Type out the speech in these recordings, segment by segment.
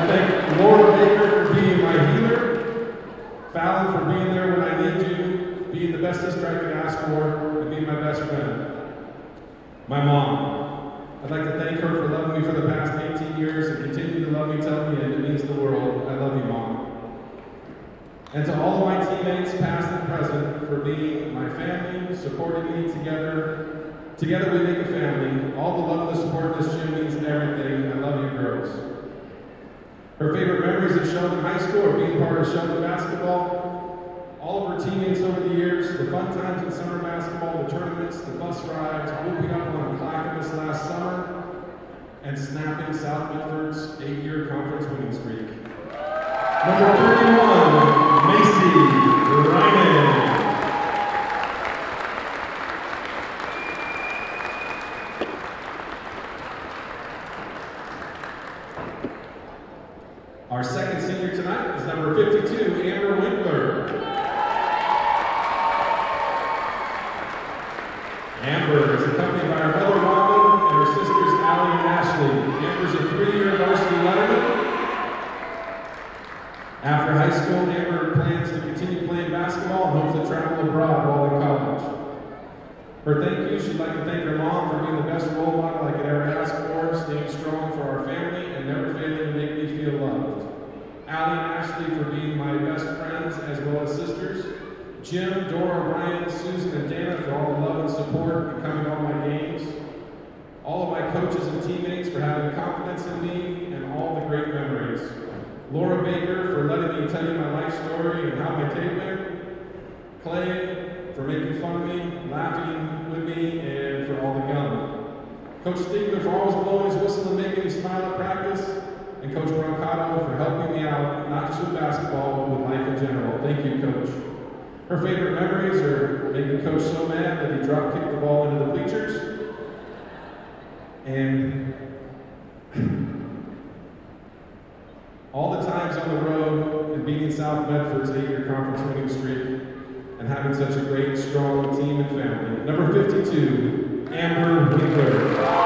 thank Laura Baker for being my healer, Fallon for being there when I need you, being the bestest I could ask for, and being my best friend. My mom. I'd like to thank her for loving me for the past 18 years and continue to love me till the end. It means the world. I love you, Mom. And to all of my teammates, past and present, for being my family, supporting me together. Together we make a family. All the love and the support in this gym means everything. I love you, girls. Her favorite memories at Sheldon High School are being part of Sheldon basketball. All of her teammates over the years, the fun times in summer basketball, the tournaments, the bus rides, whooping up on Clackamas last summer, and snapping South Milford's 8-year conference winning streak. Number 31, Macy Ryman. Our second senior tonight is number 52, Amber Winkler. Amber is accompanied by her mother, Robin, and her sisters, Allie and Ashley. Amber's a 3-year varsity letterman. After high school, Amber plans to continue playing basketball and hopes to travel abroad while in college. For thank you, she'd like to thank her mom for being the best role model I could ever ask for, staying strong for our family and never failing to make me feel loved. Allie and Ashley for being my best friends as well as sisters. Jim, Dora, Ryan, Susan, and Dana for all the love and support and coming to all my games. All of my coaches and teammates for having confidence in me and all the great memories. Laura Baker for letting me tell you my life story and how my day went. Clay for making fun of me, laughing with me, and for all the gum. Coach Stigler for always blowing his whistle and making me smile at practice. And Coach Brancato for helping me out, not just with basketball, but with life in general. Thank you, Coach. Her favorite memories are making Coach so mad that he drop kicked the ball into the bleachers. And all the times on the road and beating South Medford's 8-year conference winning streak and having such a great, strong team and family. Number 52, Amber Winkler.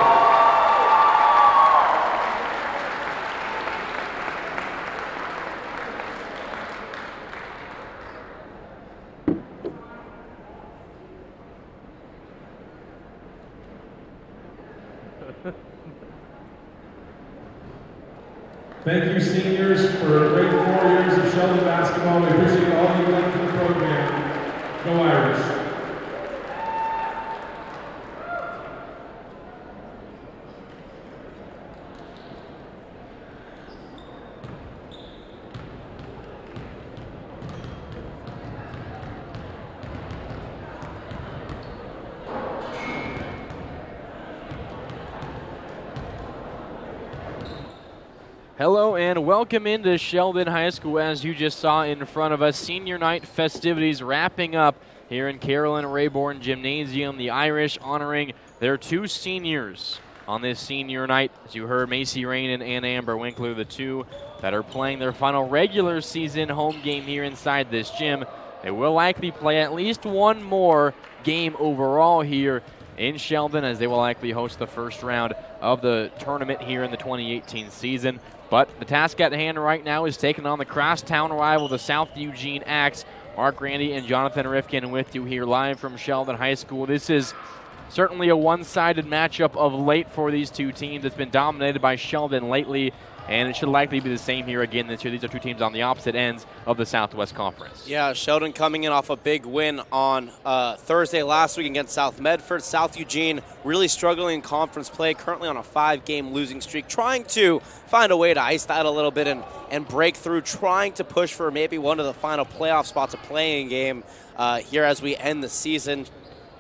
Thank you, seniors, for a great 4 years of Sheldon basketball. We appreciate all you've done for the program. Go Irish. Hello and welcome into Sheldon High School. As you just saw in front of us, senior night festivities wrapping up here in Carolyn Rayborn Gymnasium. The Irish honoring their 2 seniors on this senior night. As you heard, Macy Rainen and Amber Winkler, the 2 that are playing their final regular season home game here inside this gym. They will likely play at least one more game overall here in Sheldon, as they will likely host the first round of the tournament here in the 2018 season. But the task at hand right now is taking on the crosstown rival, the South Eugene Axe. Mark Randy and Jonathan Rifkin with you here live from Sheldon High School. This is certainly a one-sided matchup of late for these 2 teams. It's been dominated by Sheldon lately, and it should likely be the same here again this year. These are 2 teams on the opposite ends of the Southwest Conference. Yeah, Sheldon coming in off a big win on Thursday last week against South Medford. South Eugene really struggling in conference play, currently on a 5-game losing streak, trying to find a way to ice that a little bit and break through, trying to push for maybe one of the final playoff spots, a playing game here as we end the season.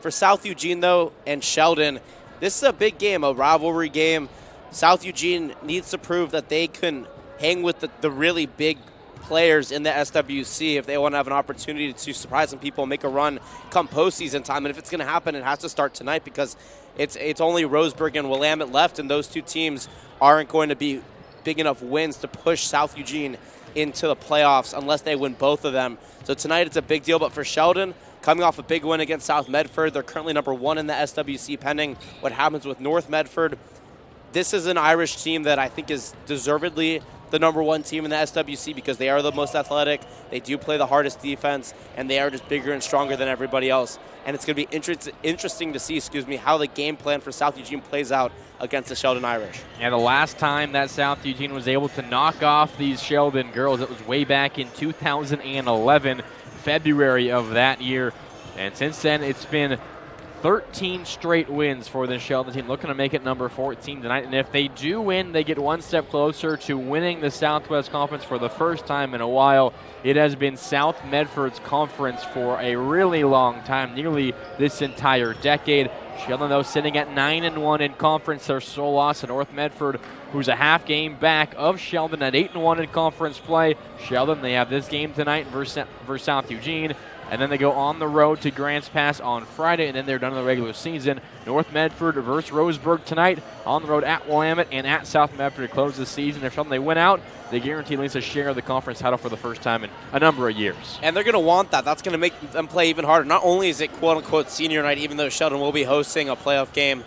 For South Eugene, though, and Sheldon, this is a big game, a rivalry game. South Eugene needs to prove that they can hang with the really big players in the SWC if they want to have an opportunity to surprise some people and make a run come postseason time. And if it's going to happen, it has to start tonight, because it's only Roseburg and Willamette left, and those 2 teams aren't going to be big enough wins to push South Eugene into the playoffs unless they win both of them. So tonight it's a big deal, but for Sheldon, coming off a big win against South Medford, they're currently number 1 in the SWC pending what happens with North Medford. This is an Irish team that I think is deservedly the #1 team in the SWC because they are the most athletic, they do play the hardest defense, and they are just bigger and stronger than everybody else. And it's going to be interesting to see, how the game plan for South Eugene plays out against the Sheldon Irish. Yeah, the last time that South Eugene was able to knock off these Sheldon girls, it was way back in 2011, February of that year. And since then, it's been 13 straight wins for the Sheldon team, looking to make it number 14 tonight. And if they do win, they get one step closer to winning the Southwest Conference for the first time in a while. It has been South Medford's conference for a really long time, nearly this entire decade. Sheldon, though, sitting at 9-1 in conference. Their sole loss to North Medford, who's a half game back of Sheldon at 8-1 in conference play. Sheldon, they have this game tonight versus South Eugene. And then they go on the road to Grants Pass on Friday, and then they're done in the regular season. North Medford versus Roseburg tonight, on the road at Willamette and at South Medford to close the season. If they win out, they guarantee at least a share of the conference title for the first time in a number of years. And they're going to want that. That's going to make them play even harder. Not only is it quote-unquote senior night, even though Sheldon will be hosting a playoff game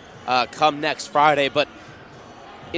come next Friday, but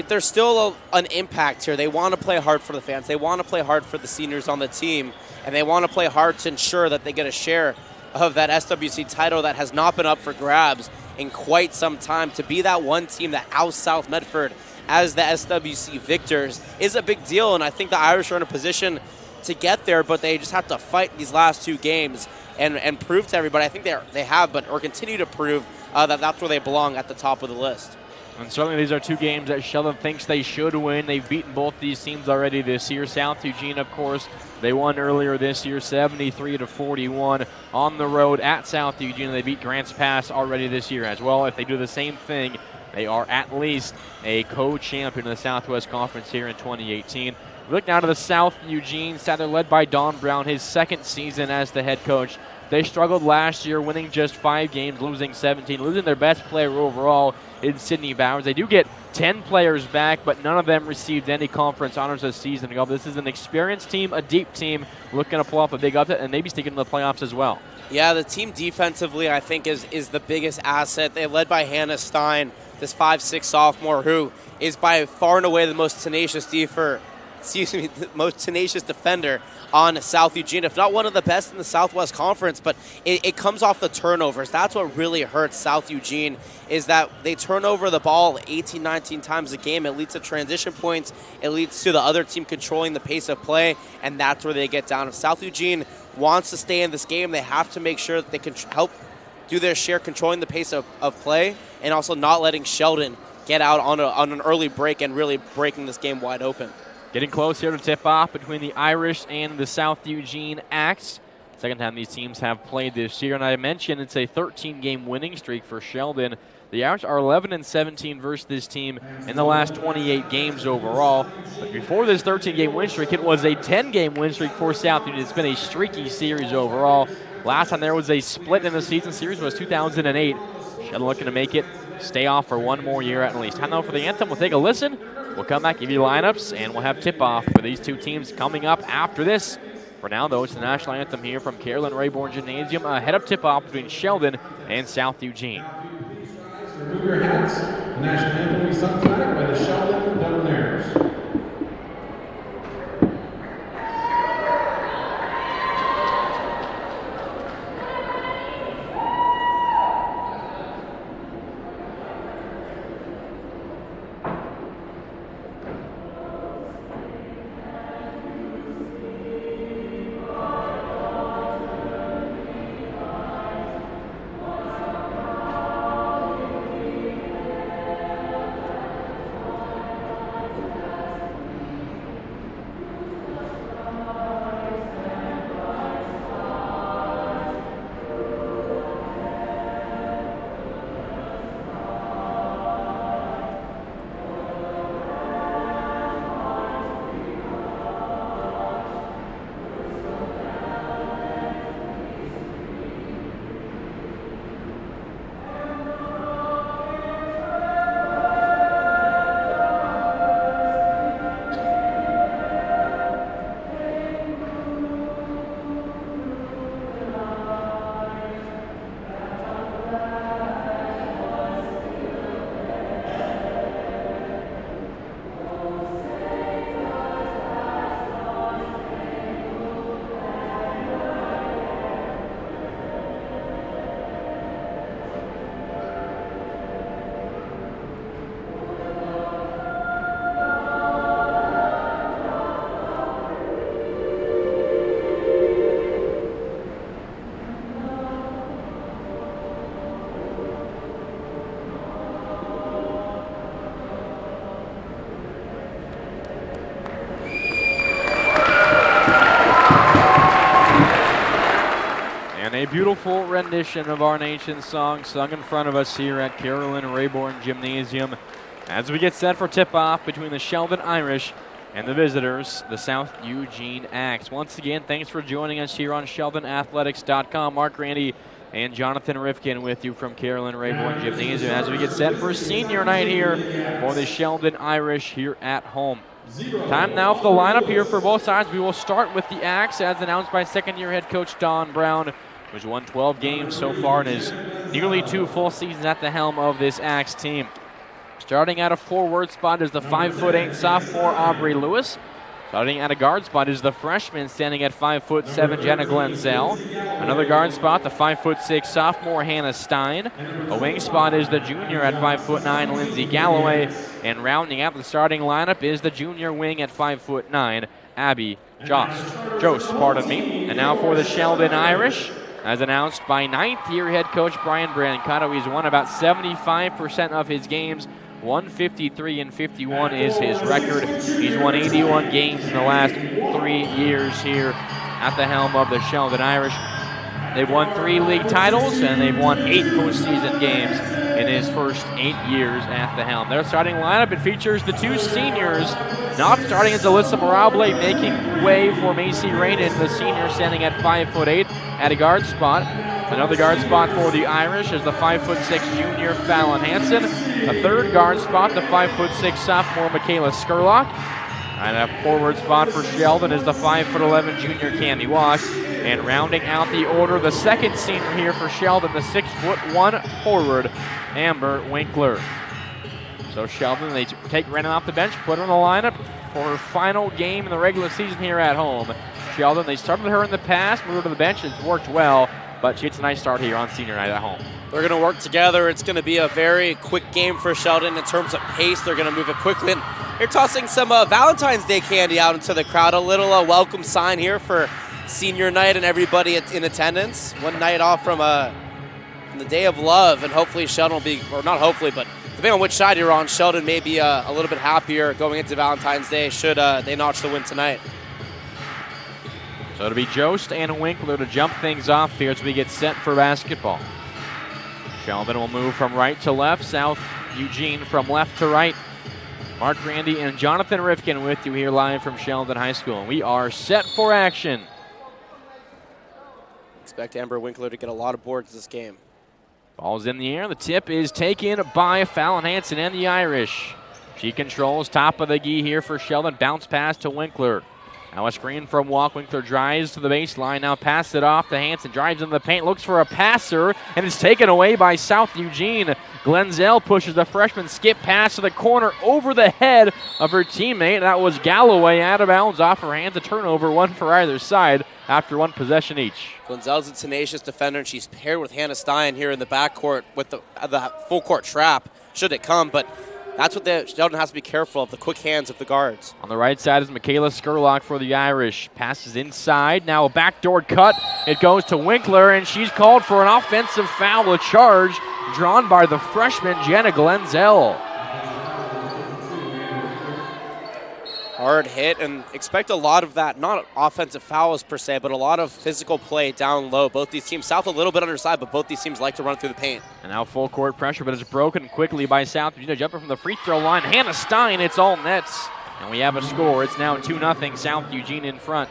there's still an impact here. They want to play hard for the fans. They want to play hard for the seniors on the team, and they want to play hard to ensure that they get a share of that SWC title that has not been up for grabs in quite some time. To be that one team that outs South Medford as the SWC victors is a big deal, and I think the Irish are in a position to get there, but they just have to fight these last two games and prove to everybody. I think they have, or continue to prove that that's where they belong at the top of the list. And certainly these are two games that Sheldon thinks they should win. They've beaten both these teams already this year. South Eugene, of course, they won earlier this year, 73-41 on the road at South Eugene. They beat Grants Pass already this year as well. If they do the same thing, they are at least a co-champion in the Southwest Conference here in 2018. We look now to the South Eugene side. They're led by Don Brown, his second season as the head coach. They struggled last year, winning just 5 games, losing 17, losing their best player overall in Sydney Bowers. They do get 10 players back, but none of them received any conference honors this season ago. This is an experienced team, a deep team, looking to pull off a big upset and maybe sneak into the playoffs as well. Yeah, the team defensively, I think, is the biggest asset. They're led by Hannah Stein, this 5'6" sophomore who is by far and away the most tenacious defender on South Eugene, if not one of the best in the Southwest Conference, but it comes off the turnovers. That's what really hurts South Eugene, is that they turn over the ball 18, 19 times a game. It leads to transition points. It leads to the other team controlling the pace of play, and that's where they get down. If South Eugene wants to stay in this game, they have to make sure that they can help do their share controlling the pace of play and also not letting Sheldon get out on an early break and really breaking this game wide open. Getting close here to tip off between the Irish and the South Eugene Axe. Second time these teams have played this year, and I mentioned it's a 13-game winning streak for Sheldon. The Irish are 11-17 versus this team in the last 28 games overall. But before this 13-game win streak, it was a 10-game win streak for South Eugene. It's been a streaky series overall. Last time there was a split in the season series was 2008. Sheldon looking to make it stay off for one more year at least. Time now for the anthem. We'll take a listen. We'll come back, give you lineups, and we'll have tip-off for these two teams coming up after this. For now, though, it's the national anthem here from Carolyn Rayborn Gymnasium ahead of tip-off between Sheldon and South Eugene. Remove your hats. The national anthem will be sung tonight by the Sheldon Debonaires. a beautiful rendition of our nation's song sung in front of us here at Carolyn Rayborn Gymnasium as we get set for tip-off between the Sheldon Irish and the visitors, the South Eugene Axe. Once again, thanks for joining us here on SheldonAthletics.com. Mark Randy and Jonathan Rifkin with you from Carolyn Rayborn Gymnasium as we get set for senior night here for the Sheldon Irish here at home. Time now for the lineup here for both sides. We will start with the Axe as announced by second-year head coach Don Brown, who's won 12 games so far and is nearly 2 full seasons at the helm of this Axe team. Starting at a forward spot is the 5'8" sophomore Aubrey Lewis. Starting at a guard spot is the freshman standing at 5'7" Jenna Glenzel. Another guard spot, the 5'6" sophomore Hannah Stein. A wing spot is the junior at 5'9" Lindsay Galloway. And rounding out the starting lineup is the junior wing at 5'9", Abby Jost. And now for the Sheldon Irish, as announced by ninth-year head coach Brian Brancato. He's won about 75% of his games. 153-51 is his record. He's won 81 games in the last 3 years here at the helm of the Sheldon Irish. They've won 3 league titles and they've won 8 postseason games in his first 8 years at the helm. Their starting lineup, it features the 2 seniors. Not starting is Alyssa Morable, making way for Macy Raiden, the senior standing at 5'8" at a guard spot. Another guard spot for the Irish is the 5'6" junior Fallon Hansen. A third guard spot, the 5'6" sophomore Michaela Skurlock. And a forward spot for Sheldon is the 5'11" junior Candy Wash. And rounding out the order, the second senior here for Sheldon, the 6'1" forward Amber Winkler. So Sheldon, they take Renan off the bench, put her in the lineup for her final game in the regular season here at home. Sheldon, they started her in the past, moved her to the bench, it's worked well. But she gets a nice start here on senior night at home. They're going to work together. It's going to be a very quick game for Sheldon in terms of pace. They're going to move it quickly. And they're tossing some Valentine's Day candy out into the crowd. A little welcome sign here for senior night and everybody in attendance. One night off from the Day of Love. And hopefully Sheldon will be, or not hopefully, but depending on which side you're on, Sheldon may be a little bit happier going into Valentine's Day should they notch the win tonight. So it'll be Jost and Winkler to jump things off here as we get set for basketball. Sheldon will move from right to left. South Eugene from left to right. Mark Randy and Jonathan Rifkin with you here live from Sheldon High School. And we are set for action. Expect Amber Winkler to get a lot of boards this game. Ball's in the air. The tip is taken by Fallon Hansen and the Irish. She controls top of the gi here for Sheldon. Bounce pass to Winkler. Now a screen from Walk. Winkler drives to the baseline. Now pass it off to Hansen. Drives into the paint. Looks for a passer. And it's taken away by South Eugene. Glenzel pushes the freshman skip pass to the corner over the head of her teammate. That was Galloway out of bounds off her hands. A turnover, one for either side after one possession each. Glenzel's a tenacious defender, and she's paired with Hannah Stein here in the backcourt with the full court trap, should it come. But that's what Sheldon has to be careful of, the quick hands of the guards. On the right side is Michaela Skurlock for the Irish. Passes inside. Now a backdoor cut. It goes to Winkler, and she's called for an offensive foul, a charge drawn by the freshman Jenna Glenzel. Hard hit, and expect a lot of that, not offensive fouls per se, but a lot of physical play down low. Both these teams, South a little bit underside, but both these teams like to run through the paint. And now full court pressure, but it's broken quickly by South Eugene. Jumper from the free throw line. Hannah Stein, it's all nets. And we have a score. It's now 2-0, South Eugene in front.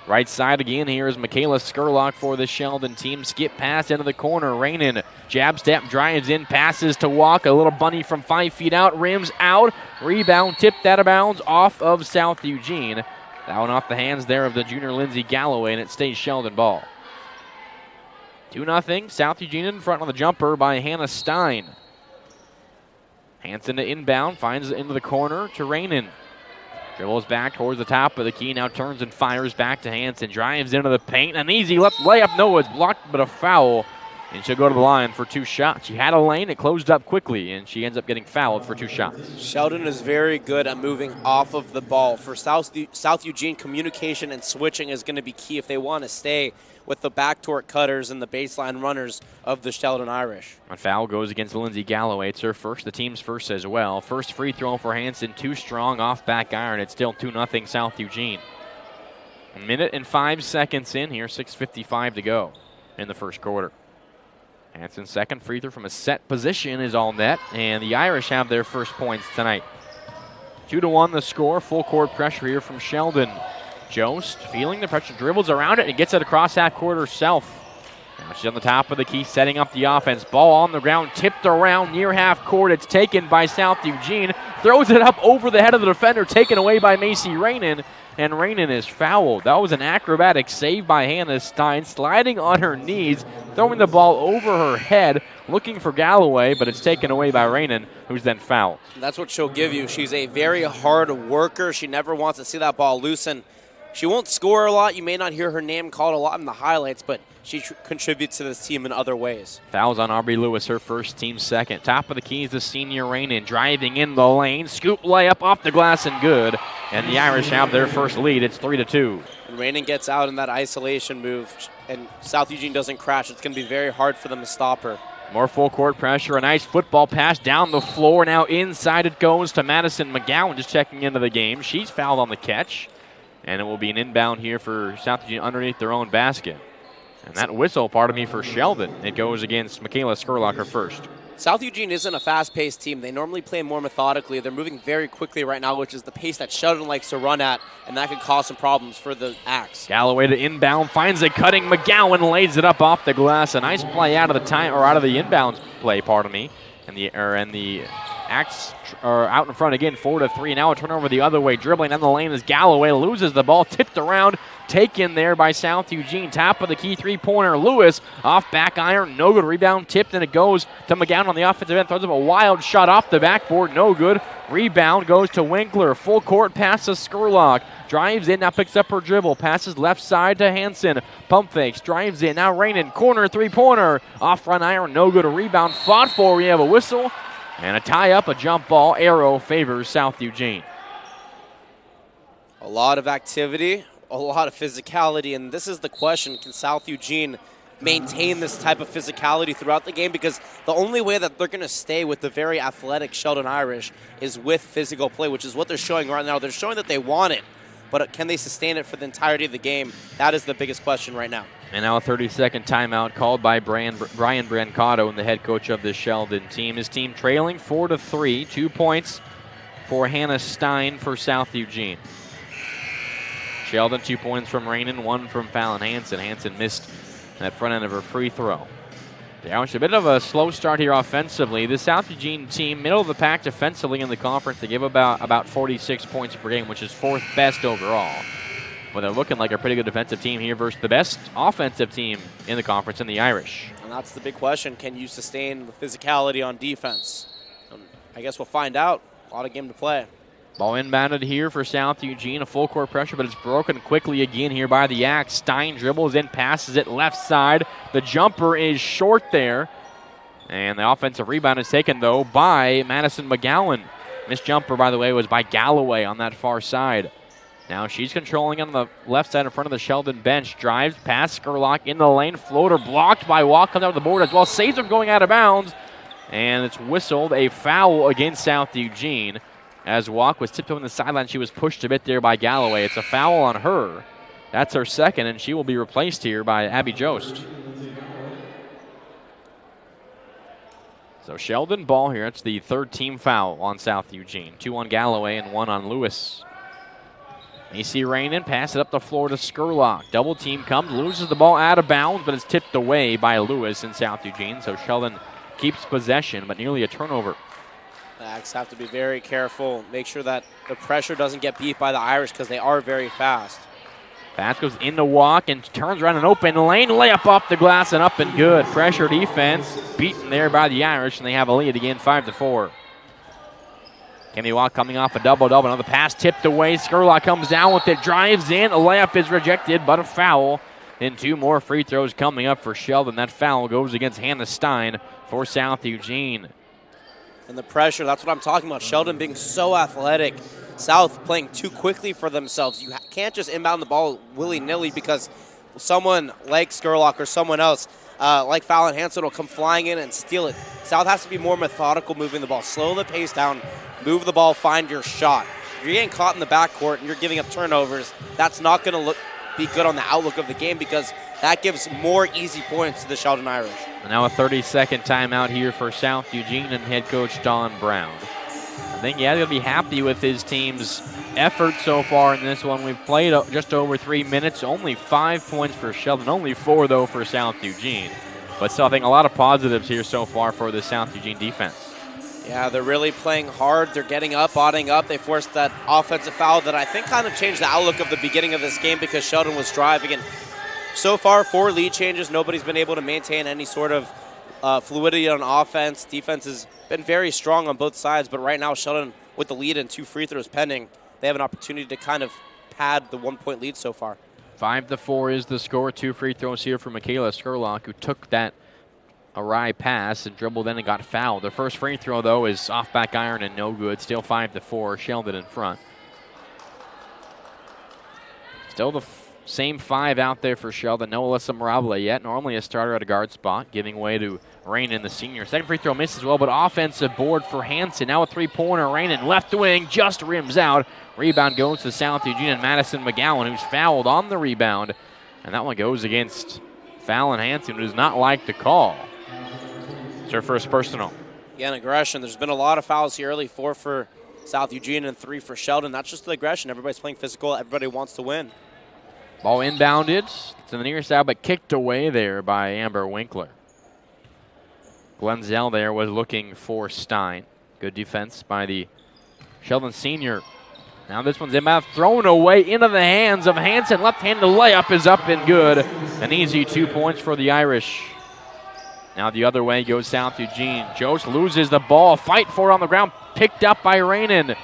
Right side again here is Michaela Skurlock for the Sheldon team. Skip pass into the corner. Rainin, jab step, drives in, passes to Walk. A little bunny from 5 feet out, rims out. Rebound tipped out of bounds off of South Eugene. That one off the hands there of the junior Lindsay Galloway, and it stays Sheldon ball. 2-0, South Eugene in front on the jumper by Hannah Stein. Hansen to inbound, finds it into the corner to Rainin. Dribbles back towards the top of the key, now turns and fires back to Hansen. Drives into the paint, an easy left layup. No, it's blocked, but a foul. And she'll go to the line for 2 shots. She had a lane, it closed up quickly, and she ends up getting fouled for 2 shots. Sheldon is very good at moving off of the ball. For South Eugene, communication and switching is going to be key if they want to stay with the backcourt cutters and the baseline runners of the Sheldon Irish. A foul goes against Lindsay Galloway. It's her first, the team's first as well. First free throw for Hansen, too strong off back iron. It's still 2-0 South Eugene. A minute and 5 seconds in here, 6:55 to go in the first quarter. Hansen's second free throw from a set position is all net, and the Irish have their first points tonight. 2-1 the score, full court pressure here from Sheldon. Jost feeling the pressure, dribbles around it and gets it across half court herself. Now she's on the top of the key, setting up the offense. Ball on the ground, tipped around near half court. It's taken by South Eugene. Throws it up over the head of the defender, taken away by Macy Rainin, and Rainin is fouled. That was an acrobatic save by Hannah Stein, sliding on her knees, throwing the ball over her head, looking for Galloway, but it's taken away by Rainin, who's then fouled. That's what she'll give you. She's a very hard worker. She never wants to see that ball loosen. She won't score a lot. You may not hear her name called a lot in the highlights, but she contributes to this team in other ways. Fouls on Aubrey Lewis, her first, team second. Top of the key is the senior Rainin, driving in the lane. Scoop layup off the glass and good. And the Irish have their first lead. It's 3-2. And Rainin gets out in that isolation move, and South Eugene doesn't crash. It's going to be very hard for them to stop her. More full court pressure. A nice football pass down the floor. Now inside it goes to Madison McGowan, just checking into the game. She's fouled on the catch. And it will be an inbound here for South Eugene underneath their own basket. And that whistle, pardon me, for Sheldon. It goes against Michaela Skurlocker first. South Eugene isn't a fast-paced team. They normally play more methodically. They're moving very quickly right now, which is the pace that Sheldon likes to run at, and that could cause some problems for the Axe. Galloway to inbound, finds it cutting. McGowan lays it up off the glass. A nice play out of the time, or out of the inbounds play, pardon me. And the Axe are out in front again, 4-3. Now a turnover the other way. Dribbling down the lane as Galloway loses the ball, tipped around, taken there by South Eugene. Top of the key three-pointer. Lewis off back iron, no good. Rebound tipped, and it goes to McGowan on the offensive end. Throws up a wild shot off the backboard, no good. Rebound goes to Winkler. Full court pass to Skurlock. Drives in, now picks up her dribble. Passes left side to Hansen. Pump fakes, drives in. Now Rainin, corner three-pointer. Off front iron, no good. A rebound fought for. We have a whistle. And a tie-up, a jump ball. Arrow favors South Eugene. A lot of activity, a lot of physicality, and this is the question. Can South Eugene maintain this type of physicality throughout the game? Because the only way that they're going to stay with the very athletic Sheldon Irish is with physical play, which is what they're showing right now. They're showing that they want it, but can they sustain it for the entirety of the game? That is the biggest question right now. And now a 30-second timeout called by Brian Brancato, and the head coach of the Sheldon team. His team trailing 4-3, 2 points for Hannah Stein for South Eugene. Sheldon, 2 points from Rainin, 1 from Fallon Hansen. Hansen missed that front end of her free throw. The Irish, a bit of a slow start here offensively. The South Eugene team, middle of the pack defensively in the conference. They give about 46 points per game, which is 4th best overall. But they're looking like a pretty good defensive team here versus the best offensive team in the conference in the Irish. And that's the big question. Can you sustain the physicality on defense? I guess we'll find out. A lot of game to play. Ball inbounded here for South Eugene. A full court pressure, but it's broken quickly again here by the Axe. Stein dribbles in, passes it left side. The jumper is short there. And the offensive rebound is taken, though, by Madison McGowan. Missed jumper, by the way, was by Galloway on that far side. Now she's controlling on the left side in front of the Sheldon bench. Drives past Skurlock in the lane. Floater blocked by Walk. Comes out of the board as well. Saves him going out of bounds. And it's whistled a foul against South Eugene. As Walk was tipped on the sideline, she was pushed a bit there by Galloway. It's a foul on her. That's her second, and she will be replaced here by Abby Jost. So Sheldon ball here. It's the third team foul on South Eugene. 2 on Galloway and 1 on Lewis. Macy Rainin, pass it up the floor to Skurlock. Double team comes, loses the ball out of bounds, but it's tipped away by Lewis in South Eugene. So Sheldon keeps possession, but nearly a turnover. The Axe have to be very careful. Make sure that the pressure doesn't get beat by the Irish because they are very fast. Pass goes in the Walk and turns around an open lane. Layup off the glass and up and good. Pressure defense beaten there by the Irish, and they have a lead again, 5-4. Kimmy Walk coming off a double-double. Another pass tipped away. Skurlock comes down with it, drives in. A layup is rejected, but a foul. And 2 more free throws coming up for Sheldon. That foul goes against Hannah Stein for South Eugene. And the pressure, that's what I'm talking about. Sheldon being so athletic. South playing too quickly for themselves. You can't just inbound the ball willy-nilly because someone like Skurlock or someone else like Fallon Hansen will come flying in and steal it. South has to be more methodical moving the ball. Slow the pace down, move the ball, find your shot. If you're getting caught in the backcourt and you're giving up turnovers, that's not going to look be good on the outlook of the game because that gives more easy points to the Sheldon Irish. And now a 30-second timeout here for South Eugene and head coach Don Brown. I think he has to be happy with his team's effort so far in this one. We've played just over 3 minutes, only 5 points for Sheldon, only 4 though for South Eugene. But still, I think a lot of positives here so far for the South Eugene defense. Yeah, they're really playing hard. They're getting up, odding up. They forced that offensive foul that I think kind of changed the outlook of the beginning of this game because Sheldon was driving. And so far, 4 lead changes. Nobody's been able to maintain any sort of fluidity on offense. Defense has been very strong on both sides, but right now Sheldon with the lead and 2 free throws pending, they have an opportunity to kind of pad the 1-point lead so far. 5-4 is the score. 2 free throws here for Michaela Skurlock, who took that awry pass and dribbled in and got fouled. Their first free throw, though, is off back iron and no good. Still 5-4. Sheldon in front. Still the same 5 out there for Sheldon. No Alyssa Mirabile yet. Normally a starter at a guard spot, giving way to Rainin, the senior. Second free throw misses well, but offensive board for Hansen. Now a 3-pointer. Rainin left wing just rims out. Rebound goes to South Eugene and Madison McGowan, who's fouled on the rebound. And that one goes against Fallon Hansen, who does not like the call. It's her first personal. Again, aggression. There's been a lot of fouls here early. 4 for South Eugene and 3 for Sheldon. That's just the aggression. Everybody's playing physical. Everybody wants to win. Ball inbounded to the near side, but kicked away there by Amber Winkler. Glenzel there was looking for Stein. Good defense by the Sheldon senior. Now this one's inbound, thrown away into the hands of Hansen. Left-handed layup is up and good. An easy 2 points for the Irish. Now the other way goes South Eugene. Jost loses the ball. Fight for it on the ground. Picked up by Rainin.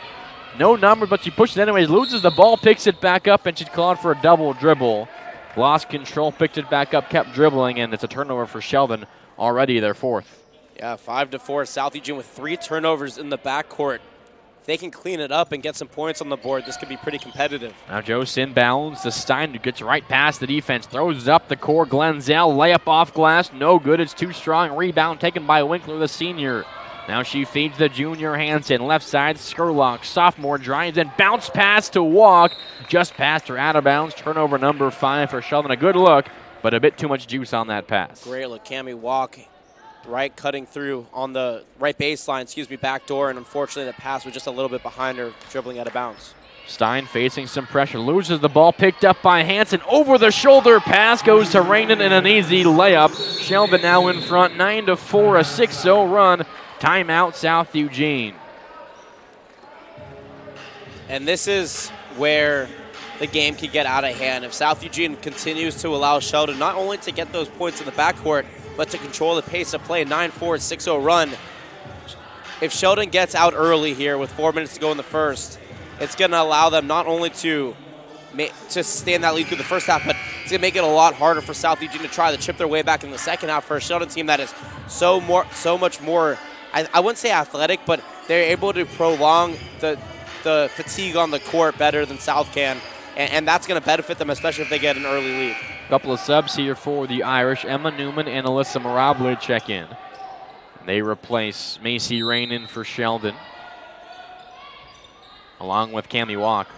No number, but she pushes it anyways. Loses the ball, picks it back up, and she's called for a double dribble. Lost control, picked it back up, kept dribbling, and it's a turnover for Sheldon. Already their 4th. Yeah, 5-4. South Eugene with 3 turnovers in the backcourt. If they can clean it up and get some points on the board, this could be pretty competitive. Now Jost inbounds to Stein, who gets right past the defense. Throws it up the court. Glenzel, layup off glass. No good. It's too strong. Rebound taken by Winkler, the senior. Now she feeds the junior Hansen. Left side, Skurlock. Sophomore drives and bounce pass to Walk. Just past her, out of bounds. Turnover number 5 for Sheldon. A good look, but a bit too much juice on that pass. Great look. Cammie Walk right cutting through on the right baseline, back door, and unfortunately the pass was just a little bit behind her, dribbling out of bounds. Stein facing some pressure, loses the ball, picked up by Hansen. Over the shoulder pass goes to Rainin and an easy layup. Sheldon now in front, 9-4, a 6-0 run. Timeout, South Eugene. And this is where the game can get out of hand. If South Eugene continues to allow Sheldon not only to get those points in the backcourt, but to control the pace of play, 9-4, 6-0 run. If Sheldon gets out early here with 4 minutes to go in the first, it's going to allow them not only to stay in that lead through the first half, but it's going to make it a lot harder for South Eugene to try to chip their way back in the second half for a Sheldon team that is so much more, I wouldn't say athletic, but they're able to prolong the fatigue on the court better than South can, and that's going to benefit them, especially if they get an early lead. Couple of subs here for the Irish. Emma Newman and Alyssa Mirabile check in. They replace Macy Rainin for Sheldon, along with Cammie Walk.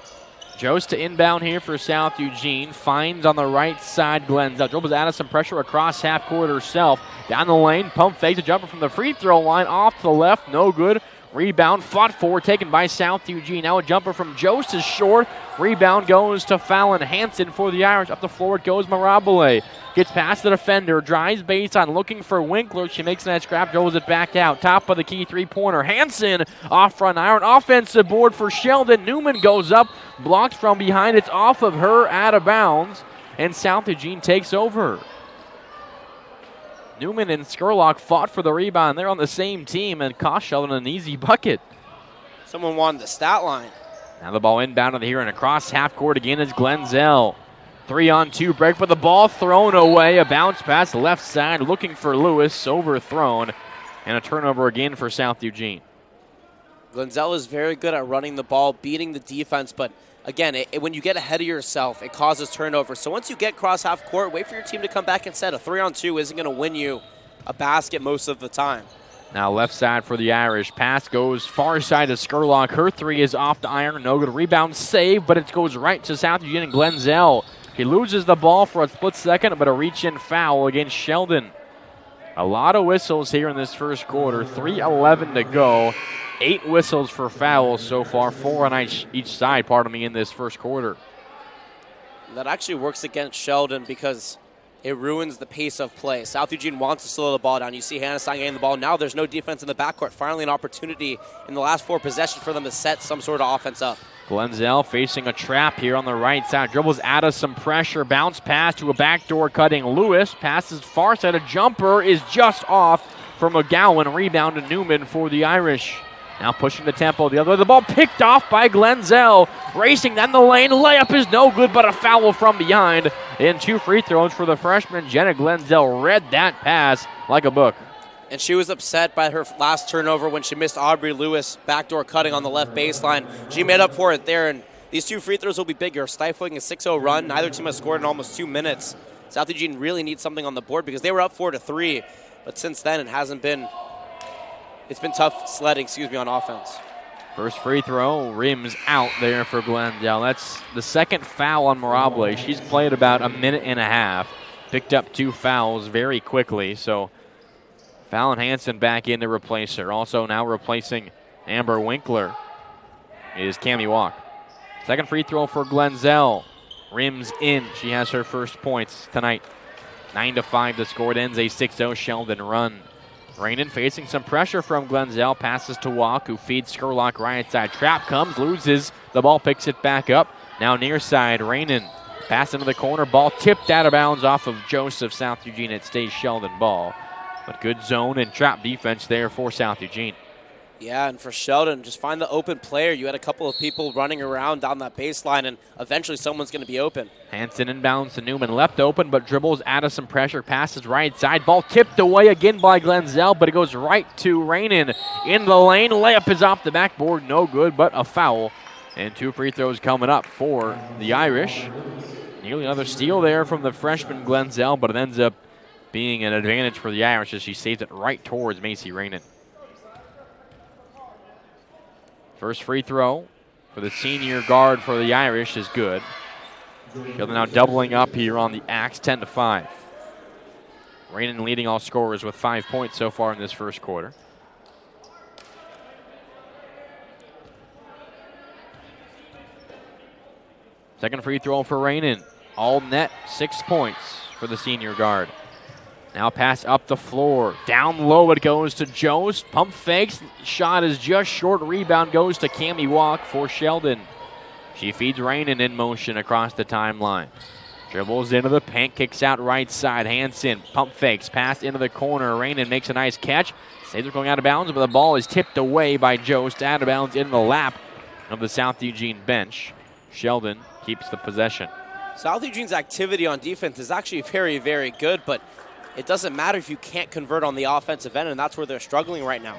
Jost to inbound here for South Eugene. Finds on the right side Glenzel. Dribbles out of some pressure across half court herself. Down the lane, pump fakes a jumper from the free throw line. Off to the left, no good. Rebound fought for, taken by South Eugene. Now a jumper from Jost is short. Rebound goes to Fallon Hansen for the Irish. Up the floor it goes Mirabile. Gets past the defender, drives baseline, looking for Winkler. She makes a nice grab, dribbles it back out. Top of the key three-pointer. Hansen off front iron. Offensive board for Sheldon. Newman goes up, blocked from behind. It's off of her, out of bounds, and South Eugene takes over. Newman and Skurlock fought for the rebound. They're on the same team and cost Sheldon an easy bucket. Someone wanted the stat line. Now the ball inbounded here and across half court again is Glenzel. 3-on-2 break, but the ball thrown away. A bounce pass left side looking for Lewis, overthrown, and a turnover again for South Eugene. Glenzel is very good at running the ball, beating the defense, but again, when you get ahead of yourself, it causes turnovers. So once you get cross half court, wait for your team to come back and set. A 3-on-2 isn't going to win you a basket most of the time. Now left side for the Irish. Pass goes far side to Skurlock. Her three is off the iron. No good. Rebound save, but it goes right to South Eugene and Glenzel. He loses the ball for a split second, but a reach-in foul against Sheldon. A lot of whistles here in this first quarter. 3:11 to go. 8 whistles for fouls so far, 4 on each side, in this first quarter. That actually works against Sheldon because it ruins the pace of play. South Eugene wants to slow the ball down. You see Hannah getting the ball. Now there's no defense in the backcourt. Finally an opportunity in the last 4 possessions for them to set some sort of offense up. Glenzel facing a trap here on the right side. Dribbles out of some pressure. Bounce pass to a backdoor cutting Lewis. Passes far side. A jumper is just off for McGowan. Rebound to Newman for the Irish. Now pushing the tempo the other way. The ball picked off by Glenzel. Racing down the lane. Layup is no good, but a foul from behind. And 2 free throws for the freshman. Jenna Glenzel read that pass like a book. And she was upset by her last turnover when she missed Aubrey Lewis backdoor cutting on the left baseline. She made up for it there, and these 2 free throws will be bigger. Stifling a 6-0 run. Neither team has scored in almost 2 minutes. South Eugene really needs something on the board because they were up 4-3, but since then it's been tough sledding, on offense. First free throw, rims out there for Glendale. That's the second foul on Mirable. She's played about a minute and a half. Picked up 2 fouls very quickly, so Fallon Hansen back in to replace her. Also now replacing Amber Winkler is Cammie Walk. Second free throw for Glenzel. Rims in. She has her first points tonight. 9-5 the score. It ends a 6-0 Sheldon run. Rainin facing some pressure from Glenzel. Passes to Walk, who feeds Skurlock right side. Trap comes, loses. The ball picks it back up. Now near side, Rainin. Pass into the corner. Ball tipped out of bounds off of Joseph. South Eugene. It stays Sheldon ball. But good zone and trap defense there for South Eugene. Yeah, and for Sheldon, just find the open player. You had a couple of people running around down that baseline, and eventually someone's going to be open. Hansen inbounds to Newman. Left open, but dribbles out of some pressure. Passes right side. Ball tipped away again by Glenzel, but it goes right to Rainin in the lane. Layup is off the backboard. No good, but a foul. And 2 free throws coming up for the Irish. Nearly another steal there from the freshman Glenzel, but it ends up being an advantage for the Irish as she saves it right towards Macy Rainin. First free throw for the senior guard for the Irish is good. They're now doubling up here on the Axe, 10-5. Rainin leading all scorers with 5 points so far in this first quarter. Second free throw for Rainin. All net, 6 points for the senior guard. Now pass up the floor. Down low it goes to Jost. Pump fakes. Shot is just short. Rebound goes to Cammie Walk for Sheldon. She feeds Rainin in motion across the timeline. Dribbles into the paint. Kicks out right side. Hansen. Pump fakes. Pass into the corner. Rainin makes a nice catch. Saves it going out of bounds, but the ball is tipped away by Jost. Out of bounds in the lap of the South Eugene bench. Sheldon keeps the possession. South Eugene's activity on defense is actually very, very good, but it doesn't matter if you can't convert on the offensive end, and that's where they're struggling right now.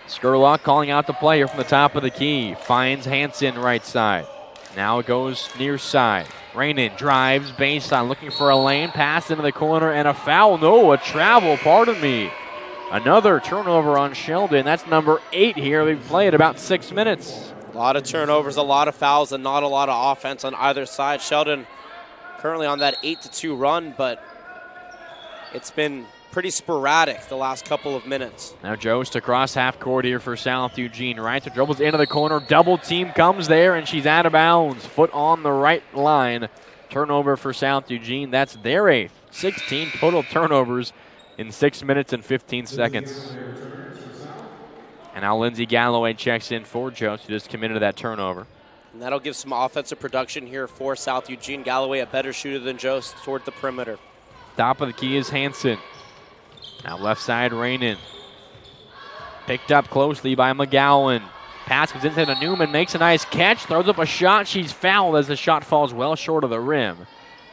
Skurlock calling out the player from the top of the key. Finds Hansen right side. Now it goes near side. Rainin drives baseline, looking for a lane. Pass into the corner and a foul. No, a travel, pardon me. Another turnover on Sheldon. That's number 8 here. They've played about 6 minutes. A lot of turnovers, a lot of fouls, and not a lot of offense on either side. Sheldon currently on that 8-2 run, but it's been pretty sporadic the last couple of minutes. Now Jost across half court here for South Eugene. Right to dribbles into the corner. Double team comes there, and she's out of bounds. Foot on the right line. Turnover for South Eugene. That's their 8th. 16 total turnovers in 6 minutes and 15 seconds. And now Lindsay Galloway checks in for Jost, who just committed to that turnover. And that'll give some offensive production here for South Eugene. Galloway, a better shooter than Jost toward the perimeter. Top of the key is Hansen. Now left side, Rainin. Picked up closely by McGowan. Pass comes into Newman, makes a nice catch, throws up a shot. She's fouled as the shot falls well short of the rim.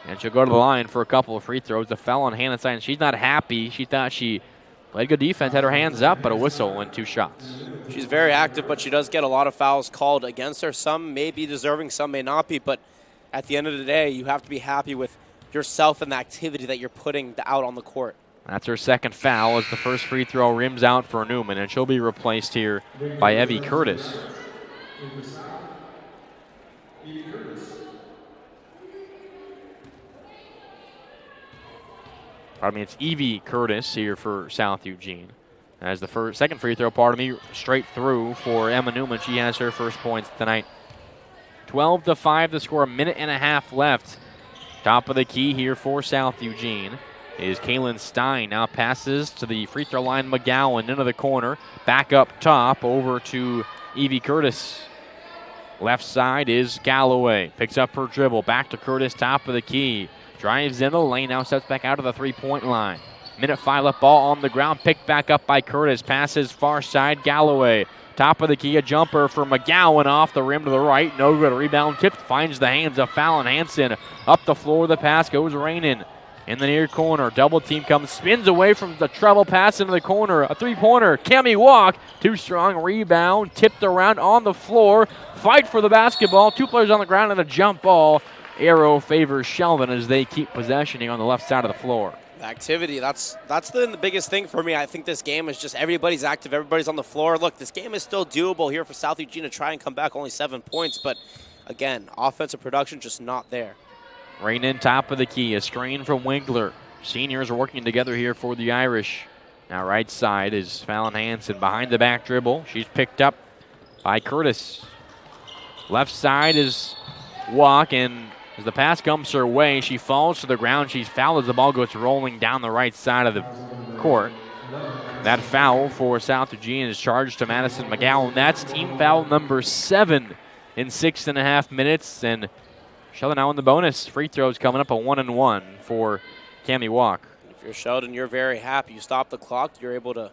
And she'll go to the line for a couple of free throws. The foul on Hannah Stein. She's not happy. She thought she played good defense, had her hands up, but a whistle and 2 shots. She's very active, but she does get a lot of fouls called against her. Some may be deserving, some may not be, but at the end of the day, you have to be happy with yourself and the activity that you're putting out on the court. That's her second foul as the first free throw rims out for Newman, and she'll be replaced here by Evie Curtis. It's Evie Curtis here for South Eugene. As the second free throw, straight through for Emma Newman. She has her first points tonight. 12-5 to score, a minute and a half left. Top of the key here for South Eugene is Kaylin Stein. Now passes to the free throw line, McGowan into the corner. Back up top over to Evie Curtis. Left side is Galloway. Picks up her dribble. Back to Curtis, top of the key. Drives in the lane, now steps back out to the three-point line. Minute 5 left, ball on the ground. Picked back up by Curtis. Passes far side, Galloway. Top of the key, a jumper for McGowan off the rim to the right. No good. Rebound tipped. Finds the hands of Fallon Hansen. Up the floor, the pass goes raining. In the near corner, double team comes, spins away from the treble pass into the corner. A three-pointer, Cammie Walk. Too strong, rebound, tipped around on the floor. Fight for the basketball. 2 players on the ground and a jump ball. Arrow favors Sheldon as they keep possession here on the left side of the floor. Activity, that's the biggest thing for me. I think this game is just everybody's active, everybody's on the floor. Look, this game is still doable here for South Eugene to try and come back, only 7 points, but again, offensive production just not there. Rain in top of the key, a screen from Winkler. Seniors are working together here for the Irish. Now right side is Fallon Hansen behind the back dribble. She's picked up by Curtis. Left side is Walk, and as the pass comes her way, she falls to the ground. She's fouled as the ball goes rolling down the right side of the court. That foul for South Eugene is charged to Madison McGowan. That's team foul number 7 in 6.5 minutes. And Sheldon now in the bonus. Free throws coming up, a 1-and-1 for Cammie Walk. If you're Sheldon, you're very happy. You stop the clock. You're able to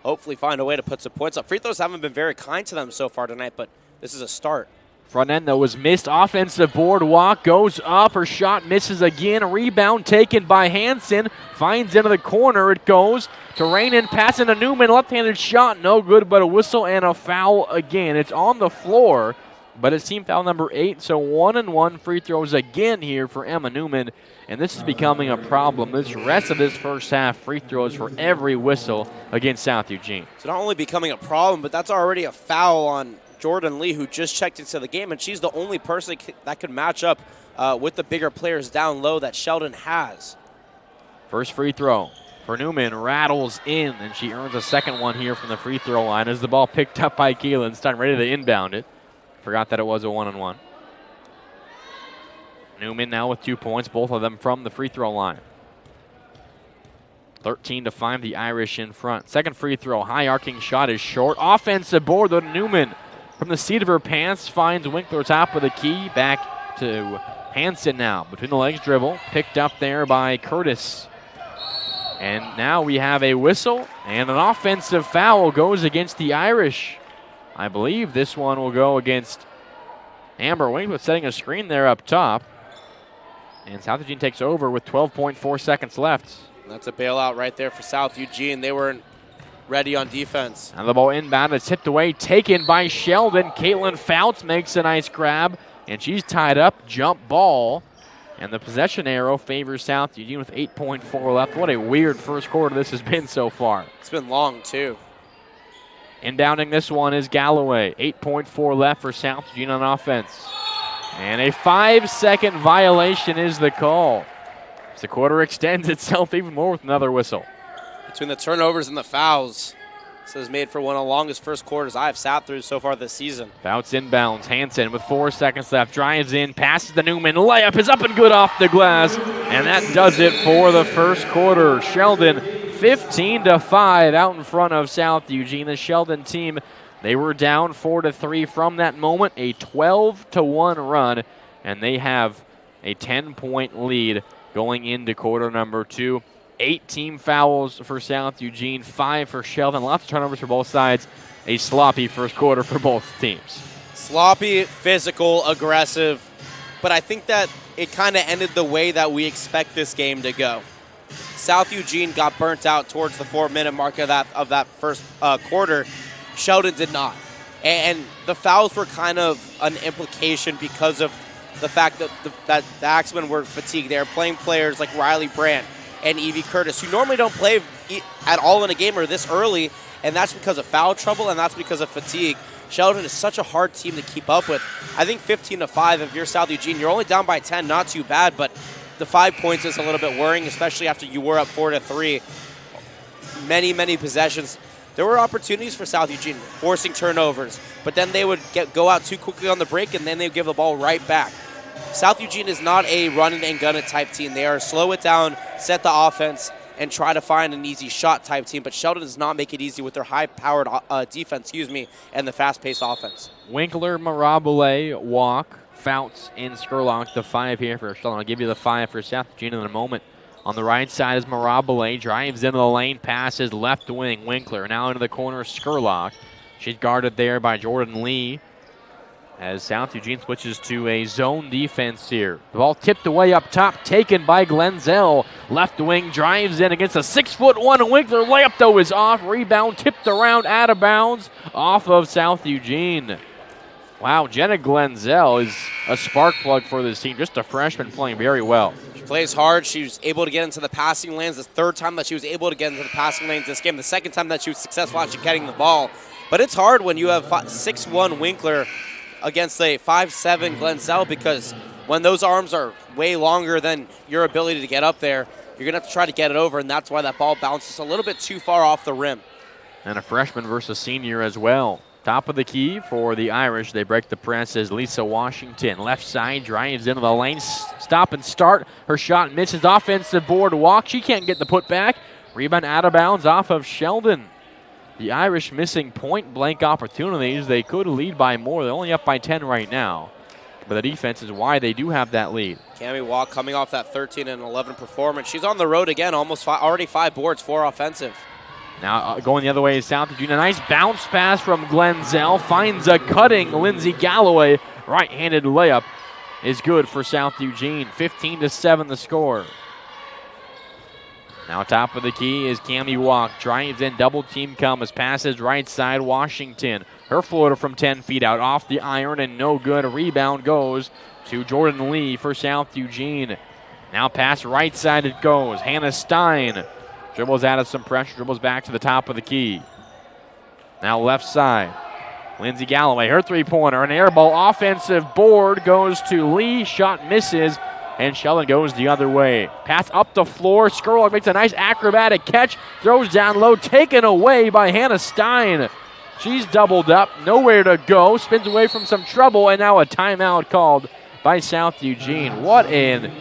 hopefully find a way to put some points up. Free throws haven't been very kind to them so far tonight, but this is a start. Front end, though, was missed. Offensive board, Walk goes up. Her shot misses again. Rebound taken by Hansen. Finds into the corner. It goes to Rainin. Passing to Newman. Left-handed shot. No good, but a whistle and a foul again. It's on the floor, but it's team foul number 8. So 1-and-1 free throws again here for Emma Newman. And this is becoming a problem. This rest of this first half, free throws for every whistle against South Eugene. So not only becoming a problem, but that's already a foul on Jordan Lee, who just checked into the game, and she's the only person that could match up with the bigger players down low that Sheldon has. First free throw for Newman rattles in, and she earns a second one here from the free throw line as the ball picked up by Keelan. Stein ready to inbound it. Forgot that it was a 1-on-1. Newman now with 2 points, both of them from the free throw line. 13-5, the Irish in front. Second free throw, high arcing shot is short. Offensive board, though, Newman from the seat of her pants finds Winkler top of the key. Back to Hansen now. Between the legs dribble. Picked up there by Curtis. And now we have a whistle and an offensive foul goes against the Irish. I believe this one will go against Amber Winkler, setting a screen there up top. And South Eugene takes over with 12.4 seconds left. That's a bailout right there for South Eugene. They weren't ready on defense. And the ball inbound is tipped away, taken by Sheldon. Caitlin Fouts makes a nice grab, and she's tied up. Jump ball. And the possession arrow favors South Eugene with 8.4 left. What a weird first quarter this has been so far. It's been long, too. Inbounding this one is Galloway. 8.4 left for South Eugene on offense. And a 5-second violation is the call. As the quarter extends itself even more with another whistle. Between the turnovers and the fouls, this is made for one of the longest first quarters I've sat through so far this season. Fouts inbounds. Hansen with 4 seconds left. Drives in, passes to Newman. Layup is up and good off the glass. And that does it for the first quarter. Sheldon 15-5 out in front of South Eugene. The Sheldon team, they were down 4-3 from that moment. A 12-1 run. And they have a 10-point lead going into quarter number 2. 8 team fouls for South Eugene, 5 for Sheldon. Lots of turnovers for both sides. A sloppy first quarter for both teams. Sloppy, physical, aggressive. But I think that it kind of ended the way that we expect this game to go. South Eugene got burnt out towards the 4-minute mark of that first quarter. Sheldon did not. And the fouls were kind of an implication because of the fact that the Axemen were fatigued. They were playing players like Riley Brandt and Evie Curtis, who normally don't play at all in a game or this early, and that's because of foul trouble and that's because of fatigue. Sheldon is such a hard team to keep up with. I think 15-5, if you're South Eugene, you're only down by 10, not too bad, but the 5 points is a little bit worrying, especially after you were up 4-3. Many possessions. There were opportunities for South Eugene, forcing turnovers, but then they would go out too quickly on the break, and then they would give the ball right back. South Eugene is not a run it and gun it type team. They are slow it down, set the offense, and try to find an easy shot type team, but Sheldon does not make it easy with their high-powered defense, and the fast-paced offense. Winkler, Mirabile, Walk, Fouts, and Skurlock, the 5 here for Sheldon. I'll give you the 5 for South Eugene in a moment. On the right side is Mirabile, drives into the lane, passes left wing. Winkler now into the corner, Skurlock. She's guarded there by Jordan Lee as South Eugene switches to a zone defense here. The ball tipped away up top, taken by Glenzel. Left wing drives in against a 6'1" Winkler. Layup, though, is off. Rebound tipped around, out of bounds, off of South Eugene. Wow, Jenna Glenzel is a spark plug for this team. Just a freshman playing very well. She plays hard. She was able to get into the passing lanes. The third time that she was able to get into the passing lanes this game. The second time that she was successful actually getting the ball. But it's hard when you have 6'1" Winkler against a 5'7" Glenzel, because when those arms are way longer than your ability to get up there, you're going to have to try to get it over, and that's why that ball bounces a little bit too far off the rim. And a freshman versus senior as well. Top of the key for the Irish. They break the press as Lisa Washington. Left side, drives into the lane. Stop and start. Her shot misses. Offensive board walk. She can't get the putback. Rebound out of bounds off of Sheldon. The Irish missing point-blank opportunities. They could lead by more. They're only up by 10 right now. But the defense is why they do have that lead. Cami Walk coming off that 13-11 performance. She's on the road again, already 5 boards, 4 offensive. Now going the other way is South Eugene. A nice bounce pass from Glenzel. Finds a cutting Lindsey Galloway. Right-handed layup is good for South Eugene. 15-7 the score. Now top of the key is Cami Walk. Drives in, double team comes. Passes right side, Washington. Her floater from 10 feet out off the iron and no good. Rebound goes to Jordan Lee for South Eugene. Now pass right side it goes. Hannah Stein dribbles out of some pressure, dribbles back to the top of the key. Now left side. Lindsey Galloway, her three-pointer, an air ball, offensive board goes to Lee. Shot misses, and Sheldon goes the other way. Pass up the floor. Skurlock makes a nice acrobatic catch, throws down low, taken away by Hannah Stein. She's doubled up, nowhere to go, spins away from some trouble, and now a timeout called by South Eugene. What an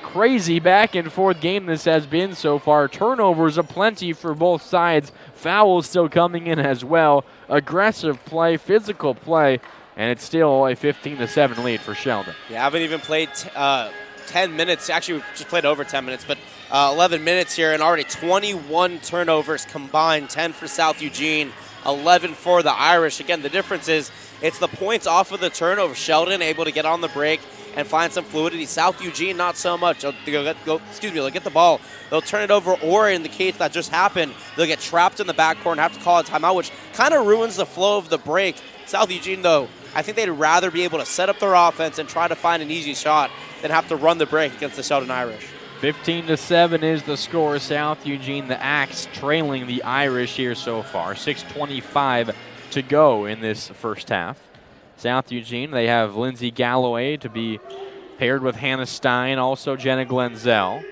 crazy back and forth game this has been so far. Turnovers aplenty for both sides. Fouls still coming in as well. Aggressive play, physical play, and it's still a 15-7 lead for Sheldon. You haven't even played 10 minutes. Actually, we just played over 10 minutes, but 11 minutes here, and already 21 turnovers combined. 10 for South Eugene, 11 for the Irish. Again, the difference is it's the points off of the turnover. Sheldon able to get on the break and find some fluidity. South Eugene, not so much. They'll get the ball. They'll turn it over, or in the case that just happened, they'll get trapped in the backcourt and have to call a timeout, which kind of ruins the flow of the break. South Eugene, though, I think they'd rather be able to set up their offense and try to find an easy shot than have to run the break against the Sheldon Irish. 15-7 is the score. South Eugene, the Axe, trailing the Irish here so far. 6:25 to go in this first half. South Eugene, they have Lindsey Galloway to be paired with Hannah Stein, also Jenna Glenzel,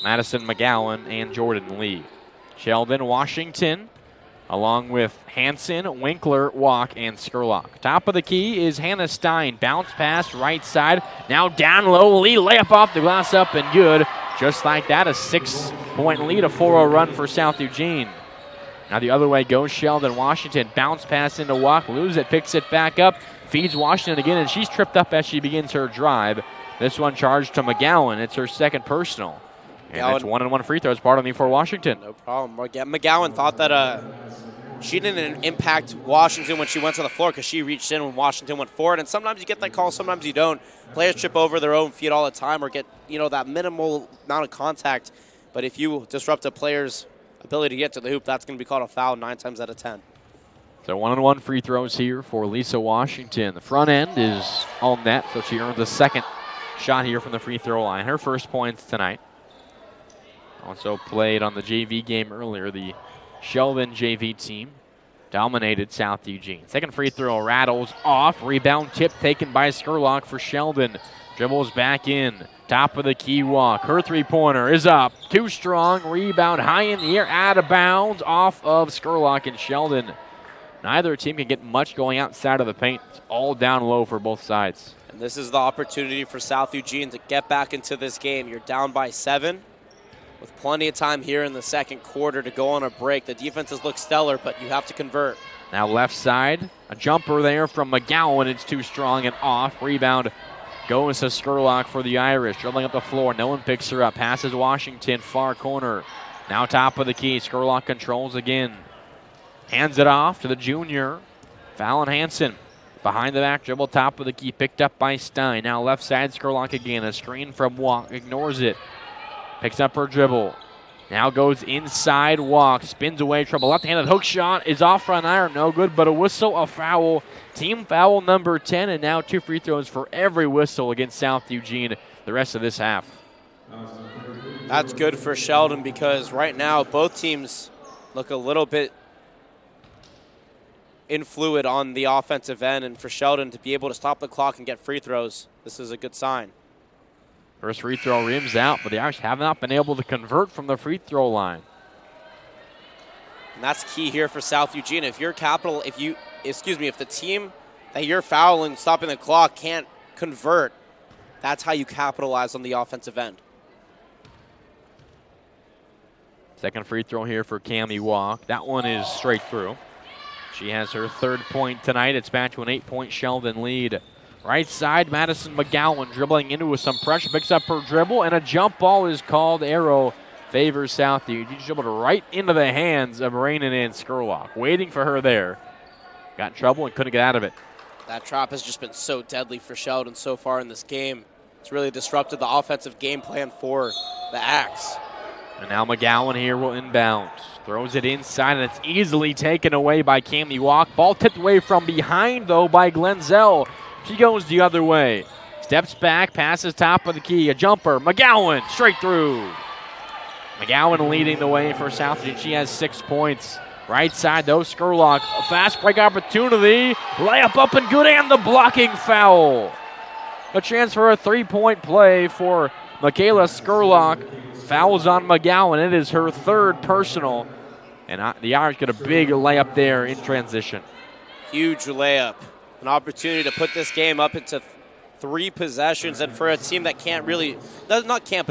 Madison McGowan, and Jordan Lee. Sheldon, Washington, along with Hanson, Winkler, Walk, and Skurlock. Top of the key is Hannah Stein. Bounce pass right side. Now down low. Lee layup off the glass, up and good. Just like that, a 6-point lead, a 4-0 run for South Eugene. Now the other way goes Sheldon. Washington, bounce pass into Walk, lose it, picks it back up, feeds Washington again, and she's tripped up as she begins her drive. This one charged to McGowan. It's her second personal. And that's 1-1 free throws, pardon me, for Washington. No problem. McGowan thought that she didn't impact Washington when she went to the floor because she reached in when Washington went forward. And sometimes you get that call, sometimes you don't. Players trip over their own feet all the time or get that minimal amount of contact. But if you disrupt a player's ability to get to the hoop, that's going to be called a foul 9 times out of 10. So 1-1 free throws here for Lisa Washington. The front end is all net, so she earns a second shot here from the free throw line. Her first points tonight. Also played on the JV game earlier. The Sheldon JV team dominated South Eugene. Second free throw rattles off. Rebound tip taken by Skurlock for Sheldon. Dribbles back in. Top of the key walk. Her three-pointer is up. Too strong. Rebound high in the air. Out of bounds. Off of Skurlock and Sheldon. Neither team can get much going outside of the paint. It's all down low for both sides. And this is the opportunity for South Eugene to get back into this game. You're down by 7 with plenty of time here in the second quarter to go on a break. The defenses look stellar, but you have to convert. Now left side. A jumper there from McGowan. It's too strong and off. Rebound goes to Skurlock for the Irish. Dribbling up the floor. No one picks her up. Passes Washington. Far corner. Now top of the key. Skurlock controls again. Hands it off to the junior. Fallon Hansen. Behind the back dribble. Top of the key. Picked up by Stein. Now left side. Skurlock again. A screen from Walk. Ignores it. Picks up her dribble. Now goes inside Walk. Spins away. Trouble. Left-handed hook shot is off front iron. No good, but a whistle, a foul. Team foul number 10, and now 2 free throws for every whistle against South Eugene the rest of this half. That's good for Sheldon because right now both teams look a little bit influid on the offensive end, and for Sheldon to be able to stop the clock and get free throws, this is a good sign. First free throw rims out, but the Irish have not been able to convert from the free throw line. And that's key here for South Eugene. If the team that you're fouling, stopping the clock, can't convert, that's how you capitalize on the offensive end. Second free throw here for Cammie Walk. That one is straight through. She has her 3rd point tonight. It's back to an 8-point Sheldon lead. Right side, Madison McGowan dribbling into with some pressure. Picks up her dribble, and a jump ball is called. Arrow favors South Eugene. Dribbled right into the hands of Rainin and Skurlock. Waiting for her there. Got in trouble and couldn't get out of it. That trap has just been so deadly for Sheldon so far in this game. It's really disrupted the offensive game plan for the Axe. And now McGowan here will inbound. Throws it inside, and it's easily taken away by Cammie Walk. Ball tipped away from behind, though, by Glenzel. She goes the other way. Steps back, passes top of the key. A jumper. McGowan straight through. McGowan leading the way for South Eugene. She has 6 points. Right side, though, Skurlock. A fast break opportunity. Layup up and good, and the blocking foul. A chance for a 3-point play for Michaela Skurlock. Fouls on McGowan. It is her 3rd personal. And the Irish get a big layup there in transition. Huge layup. An opportunity to put this game up into 3 possessions, and for a team that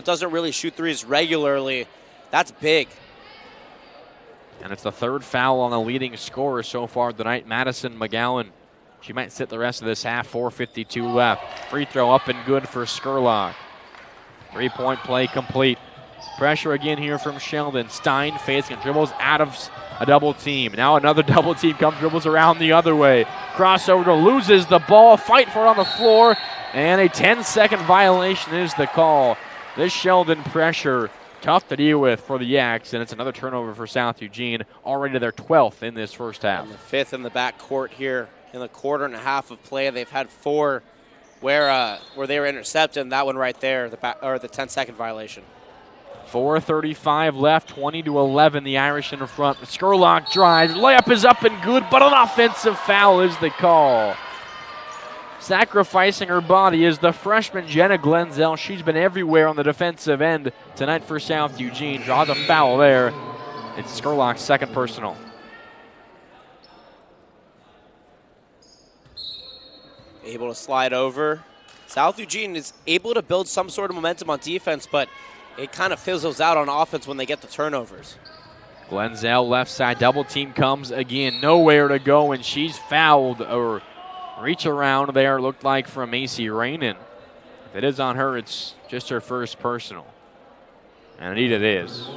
doesn't really shoot threes regularly, that's big. And it's the 3rd foul on the leading scorer so far tonight, Madison McGowan. She might sit the rest of this half, 4:52 left. Free throw up and good for Skurlock. 3-point play complete. Pressure again here from Sheldon. Stein fades and dribbles out of a double team. Now another double team comes, dribbles around the other way. Crossover, loses the ball, fight for it on the floor, and a 10-second violation is the call. This Sheldon pressure, tough to deal with for the Yaks, and it's another turnover for South Eugene, already their 12th in this first half. And the 5th in the backcourt here in the quarter and a half of play. They've had 4 where they were intercepted, and that one right there, the 10-second violation. 4:35 left, 20-11, the Irish in front. Skurlock drives, layup is up and good, but an offensive foul is the call. Sacrificing her body is the freshman Jenna Glenzel. She's been everywhere on the defensive end tonight for South Eugene. Draws a foul there. It's Skurlock's 2nd personal. Able to slide over. South Eugene is able to build some sort of momentum on defense, but it kind of fizzles out on offense when they get the turnovers. Glenzel left side, double team comes again, nowhere to go, and she's fouled. Or reach around there, looked like from Macy Rainin. If it is on her, it's just her 1st personal. And indeed it is.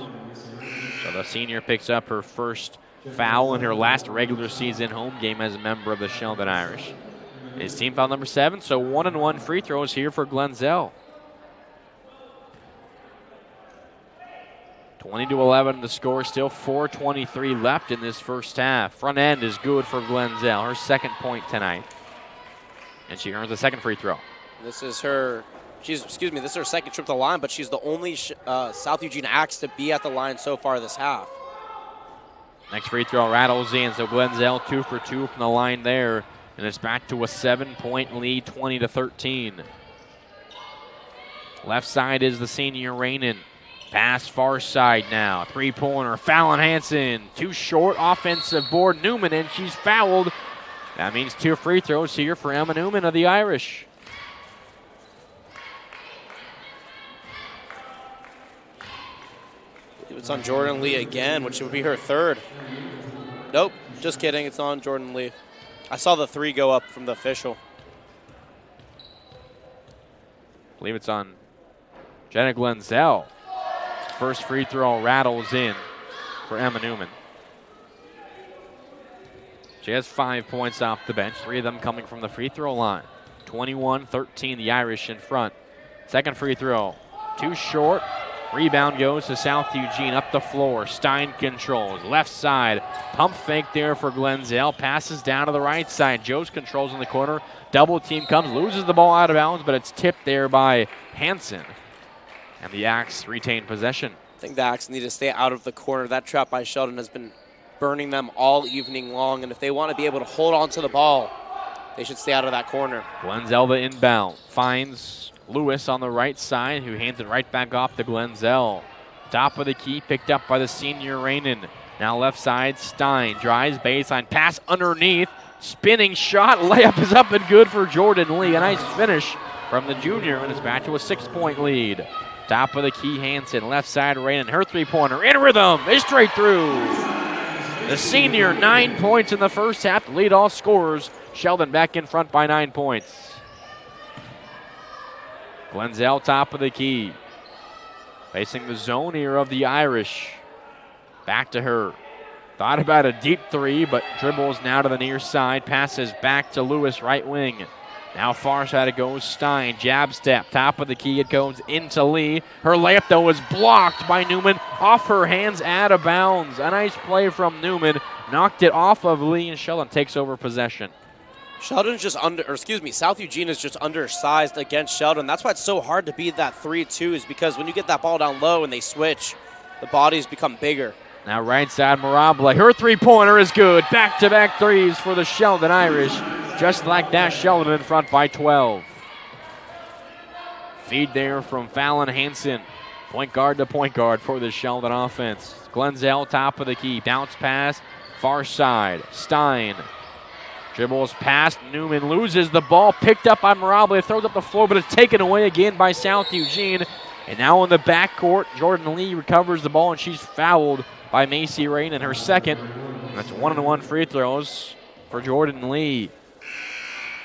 So the senior picks up her 1st foul in her last regular season home game as a member of the Sheldon Irish. It's team foul number 7, so 1-and-1 free throws here for Glenzel. 20-11 the score, still 4:23 left in this first half. Front end is good for Glenzel, her 2nd point tonight. And she earns a 2nd free throw. This is her 2nd trip to the line, but she's the only South Eugene Axe to be at the line so far this half. Next free throw rattles in, so Glenzel 2 for 2 from the line there. And it's back to a 7-point lead, 20-13. Left side is the senior Rainin. Pass far side now. Three-pointer, Fallon Hansen. Too short, offensive board. Newman, and she's fouled. That means 2 free throws here for Emma Newman of the Irish. It's on Jordan Lee again, which would be her 3rd. Nope, just kidding. It's on Jordan Lee. I saw the 3 go up from the official. I believe it's on Jenna Glenzel. First free throw rattles in for Emma Newman. She has 5 points off the bench, 3 of them coming from the free throw line. 21-13, the Irish in front. Second free throw, too short. Rebound goes to South Eugene, up the floor. Stein controls, left side. Pump fake there for Glenzel. Passes down to the right side. Jost controls in the corner. Double team comes, loses the ball out of bounds, but it's tipped there by Hansen. And the Axe retain possession. I think the Axe need to stay out of the corner. That trap by Sheldon has been burning them all evening long, and if they want to be able to hold on to the ball, they should stay out of that corner. Glenzel the inbound. Finds Lewis on the right side, who hands it right back off to Glenzel. Top of the key, picked up by the senior Rainin. Now left side, Stein drives baseline, pass underneath, spinning shot, layup is up and good for Jordan Lee. A nice finish from the junior, and it's back to a 6-point lead. Top of the key, Hansen, left side, Rainin, her three-pointer, in rhythm, is straight through. The senior, 9 points in the first half to lead all scorers. Sheldon back in front by 9 points. Glenzel, top of the key. Facing the zone here of the Irish. Back to her. Thought about a deep 3, but dribbles now to the near side. Passes back to Lewis, right wing. Now far side it goes Stein. Jab step, top of the key. It goes into Lee. Her layup, though, is blocked by Newman. Off her hands, out of bounds. A nice play from Newman. Knocked it off of Lee, and Sheldon takes over possession. Sheldon's just South Eugene is just undersized against Sheldon. That's why it's so hard to beat that 3-2, is because when you get that ball down low and they switch, the bodies become bigger. Now right side, Mirabile. Her three-pointer is good. Back-to-back threes for the Sheldon Irish. Just like that, Sheldon in front by 12. Feed there from Fallon Hansen. Point guard to point guard for the Sheldon offense. Glenzel, top of the key. Bounce pass, far side. Stein. Dribbles past Newman, loses the ball, picked up by Mirabile, throws up the floor, but it's taken away again by South Eugene. And now in the backcourt, Jordan Lee recovers the ball, and she's fouled by Macy Rain in her second. And that's 1-on-1 free throws for Jordan Lee.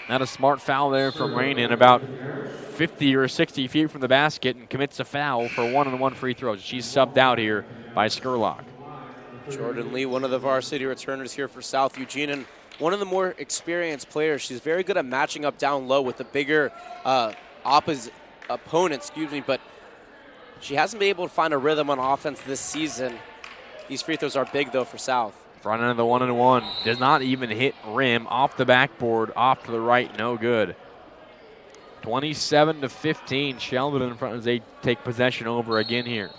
Not a smart foul there from Rain in about 50 or 60 feet from the basket, and commits a foul for 1-on-1 free throws. She's subbed out here by Skurlock. Jordan Lee, one of the varsity returners here for South Eugene, and one of the more experienced players. She's very good at matching up down low with the bigger opposite opponent, but she hasn't been able to find a rhythm on offense this season. These free throws are big, though, for South. Front end of the 1-on-1. Does not even hit rim. Off the backboard, off to the right, no good. 27-15. Sheldon in front as they take possession over again here.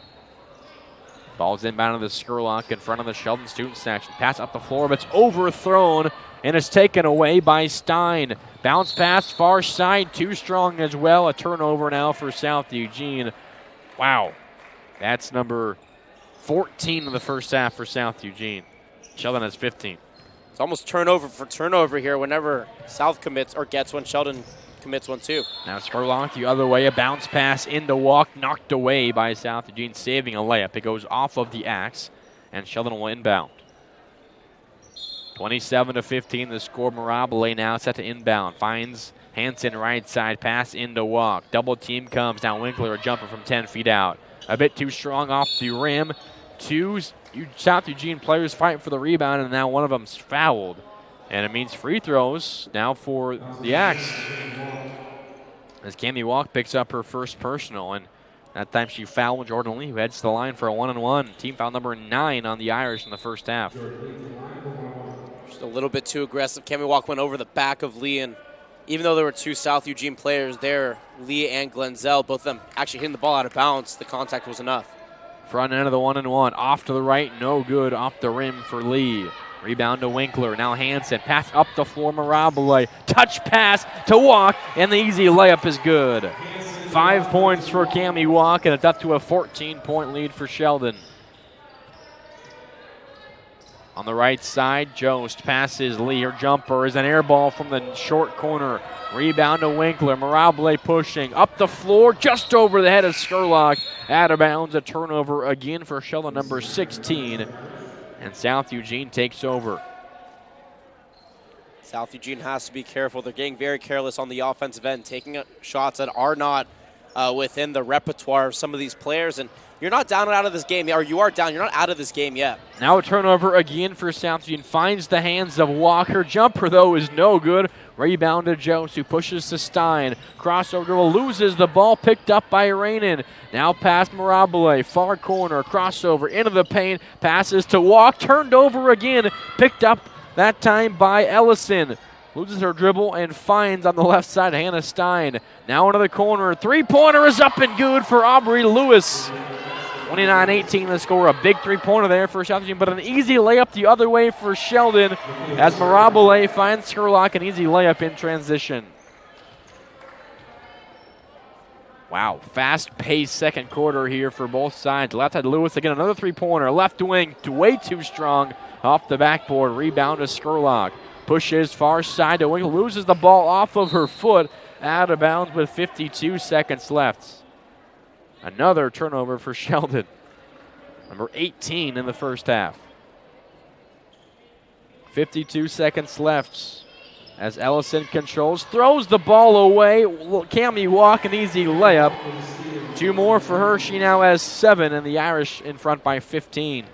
Ball's inbound to the Skurlock in front of the Sheldon student section. Pass up the floor, but it's overthrown, and it's taken away by Stein. Bounce pass, far side, too strong as well. A turnover now for South Eugene. Wow. That's number 14 in the first half for South Eugene. Sheldon has 15. It's almost turnover for turnover here whenever South commits or gets one. Sheldon commits one too. Now Skurlock the other way. A bounce pass in the walk, knocked away by South Eugene, saving a layup. It goes off of the Axe, and Sheldon will inbound. 27-15, the score. Mirabile now set to inbound. Finds Hansen right side, pass into walk. Double team comes. Now Winkler, a jumper from 10 feet out. A bit too strong off the rim. Two South Eugene players fight for the rebound, and now one of them's fouled. And it means free throws now for the Axe. As Cammie Walk picks up her first personal, and that time she fouled Jordan Lee, who heads to the line for a 1-on-1. Team foul number 9 on the Irish in the first half. Just a little bit too aggressive. Cammie Walk went over the back of Lee, and even though there were two South Eugene players there, Lee and Glenzel, both of them actually hitting the ball out of bounds, the contact was enough. Front end of the 1-on-1, off to the right, no good, off the rim for Lee. Rebound to Winkler, now Hansen, pass up the floor, Mirabile, touch pass to Walk, and the easy layup is good. 5 points for Cammie Walk, and it's up to a 14-point lead for Sheldon. On the right side, Jost passes Lee. Her jumper is an air ball from the short corner. Rebound to Winkler. Mirabile pushing up the floor, just over the head of Skurlock. Out of bounds, a turnover again for Sheldon, number 16. And South Eugene takes over. South Eugene has to be careful. They're getting very careless on the offensive end, taking shots that are not within the repertoire of some of these players. And you're not down and out of this game, or you are down. You're not out of this game yet. Now a turnover again for South Eugene. Finds the hands of Walker. Jumper, though, is no good. Rebound to Jones, who pushes to Stein. Crossover dribble, loses the ball, picked up by Rainin. Now past Mirabile, far corner, crossover into the paint. Passes to Walk, turned over again. Picked up that time by Ellison. Loses her dribble and finds on the left side Hannah Stein. Now into the corner. Three-pointer is up and good for Aubrey Lewis. 29-18 the score. A big three-pointer there for South Eugene, but an easy layup the other way for Sheldon as Mirabile finds Skurlock, an easy layup in transition. Wow, fast-paced second quarter here for both sides. Left side Lewis again, another three-pointer. Left wing, way too strong. Off the backboard, rebound to Skurlock. Pushes far side to Winkler, loses the ball off of her foot. Out of bounds with 52 seconds left. Another turnover for Sheldon. Number 18 in the first half. 52 seconds left as Ellison controls, throws the ball away. Cammie Walk, an easy layup. Two more for her. She now has 7, and the Irish in front by 15.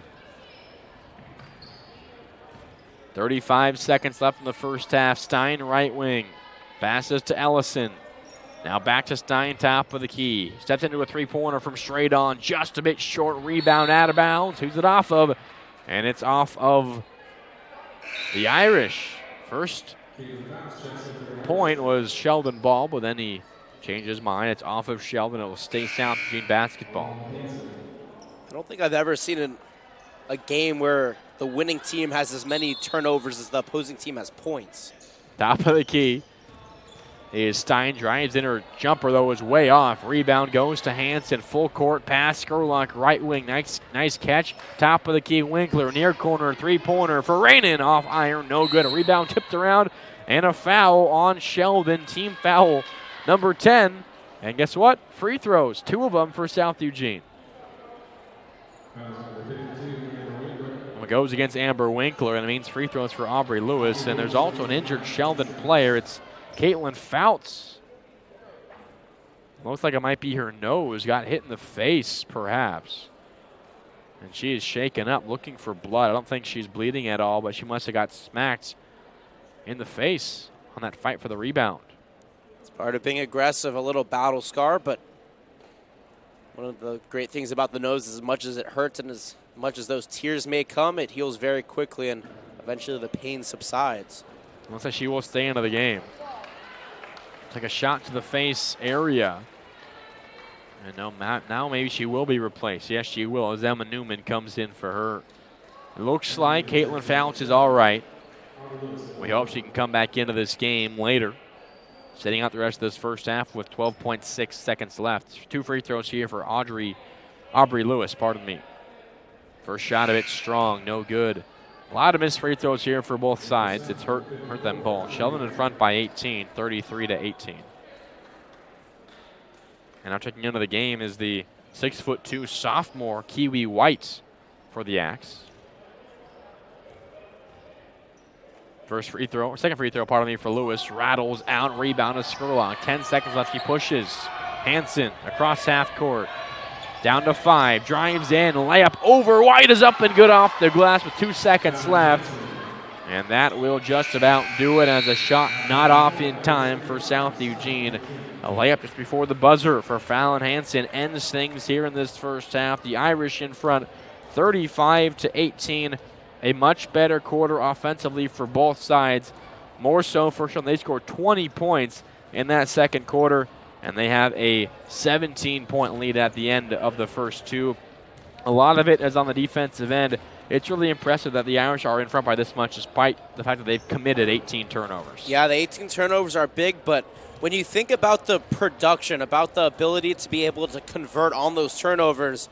35 seconds left in the first half. Stein, right wing. Passes to Ellison. Now back to Stein, top of the key. Steps into a three-pointer from straight on. Just a bit short. Rebound out of bounds. Who's it off of? And it's off of the Irish. First point was Sheldon ball, but then he changed his mind. It's off of Sheldon. It will stay South Eugene basketball. I don't think I've ever seen a game where the winning team has as many turnovers as the opposing team has points. Top of the key is Stein. Drives in, her jumper, though, is way off. Rebound goes to Hansen. Full court pass. Skurlock, right wing. Nice catch. Top of the key, Winkler. Near corner, three-pointer for Rainin. Off iron, no good. A rebound tipped around, and a foul on Sheldon. Team foul number 10. And guess what? Free throws. 2 of them for South Eugene. It goes against Amber Winkler, and it means free throws for Aubrey Lewis. And there's also an injured Sheldon player. It's Caitlin Fouts. Looks like it might be her nose. Got hit in the face, perhaps. And she is shaken up, looking for blood. I don't think she's bleeding at all, but she must have got smacked in the face on that fight for the rebound. It's part of being aggressive, a little battle scar, but one of the great things about the nose is as much as it hurts and as much as those tears may come, it heals very quickly, and eventually the pain subsides. Looks like she will stay into the game. Take a shot to the face area. And now maybe she will be replaced. Yes, she will, as Emma Newman comes in for her. It looks like Caitlin Fouts is all right. We hope she can come back into this game later. Sitting out the rest of this first half with 12.6 seconds left. 2 free throws here for Aubrey Lewis, pardon me. First shot of it strong, no good. A lot of missed free throws here for both sides. It's hurt them both. Sheldon in front by 18, 33-18. And now checking into the game is the 6'2" sophomore Kiwi White for the Axe. Second free throw, pardon me, for Lewis. Rattles out, rebound to Skurlock. 10 seconds left, she pushes. Hansen across half court. Down to 5, drives in, layup over. White is up and good off the glass with 2 seconds left. And that will just about do it as a shot not off in time for South Eugene. A layup just before the buzzer for Fallon Hansen ends things here in this first half. The Irish in front 35-18. A much better quarter offensively for both sides. More so for Sheldon. They scored 20 points in that second quarter, and they have a 17-point lead at the end of the first 2. A lot of it is on the defensive end. it's really impressive that the Irish are in front by this much despite the fact that they've committed 18 turnovers. Yeah, the 18 turnovers are big, but when you think about the production, about the ability to be able to convert on those turnovers,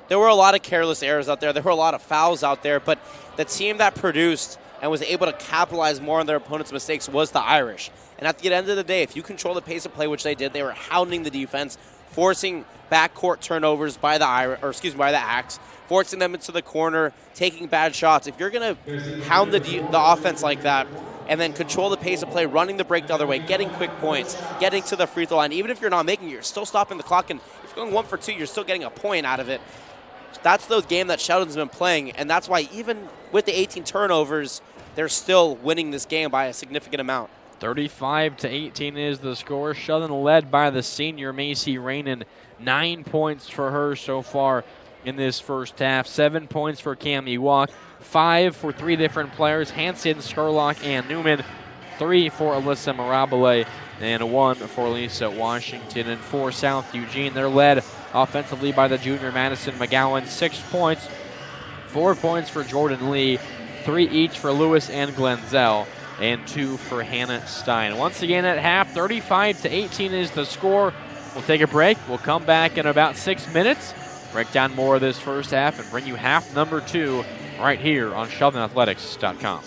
there were a lot of careless errors out there. There were a lot of fouls out there, but the team that produced and was able to capitalize more on their opponent's mistakes was the Irish. And at the end of the day, if you control the pace of play, which they did, they were hounding the defense, forcing backcourt turnovers by the Axe, forcing them into the corner, taking bad shots. If you're going to hound the offense like that and then control the pace of play, running the break the other way, getting quick points, getting to the free throw line, even if you're not making it, you're still stopping the clock, and if you're going 1 for 2, you're still getting a point out of it. That's the game that Sheldon's been playing, and that's why even with the 18 turnovers, they're still winning this game by a significant amount. 35-18 is the score. Sheldon led by the senior Macy Rainin. 9 points for her so far in this first half. 7 points for Cami Walk. 5 for 3 different players, Hanson, Sherlock, and Newman. 3 for Alyssa Mirabile, and 1 for Lisa Washington. And for South Eugene, they're led offensively by the junior Madison McGowan. 6 points, 4 points for Jordan Lee, 3 each for Lewis and Glenzel, and 2 for Hannah Stein. Once again at half, 35-18 is the score. We'll take a break. We'll come back in about 6 minutes, break down more of this first half, and bring you half number 2 right here on SheldonAthletics.com.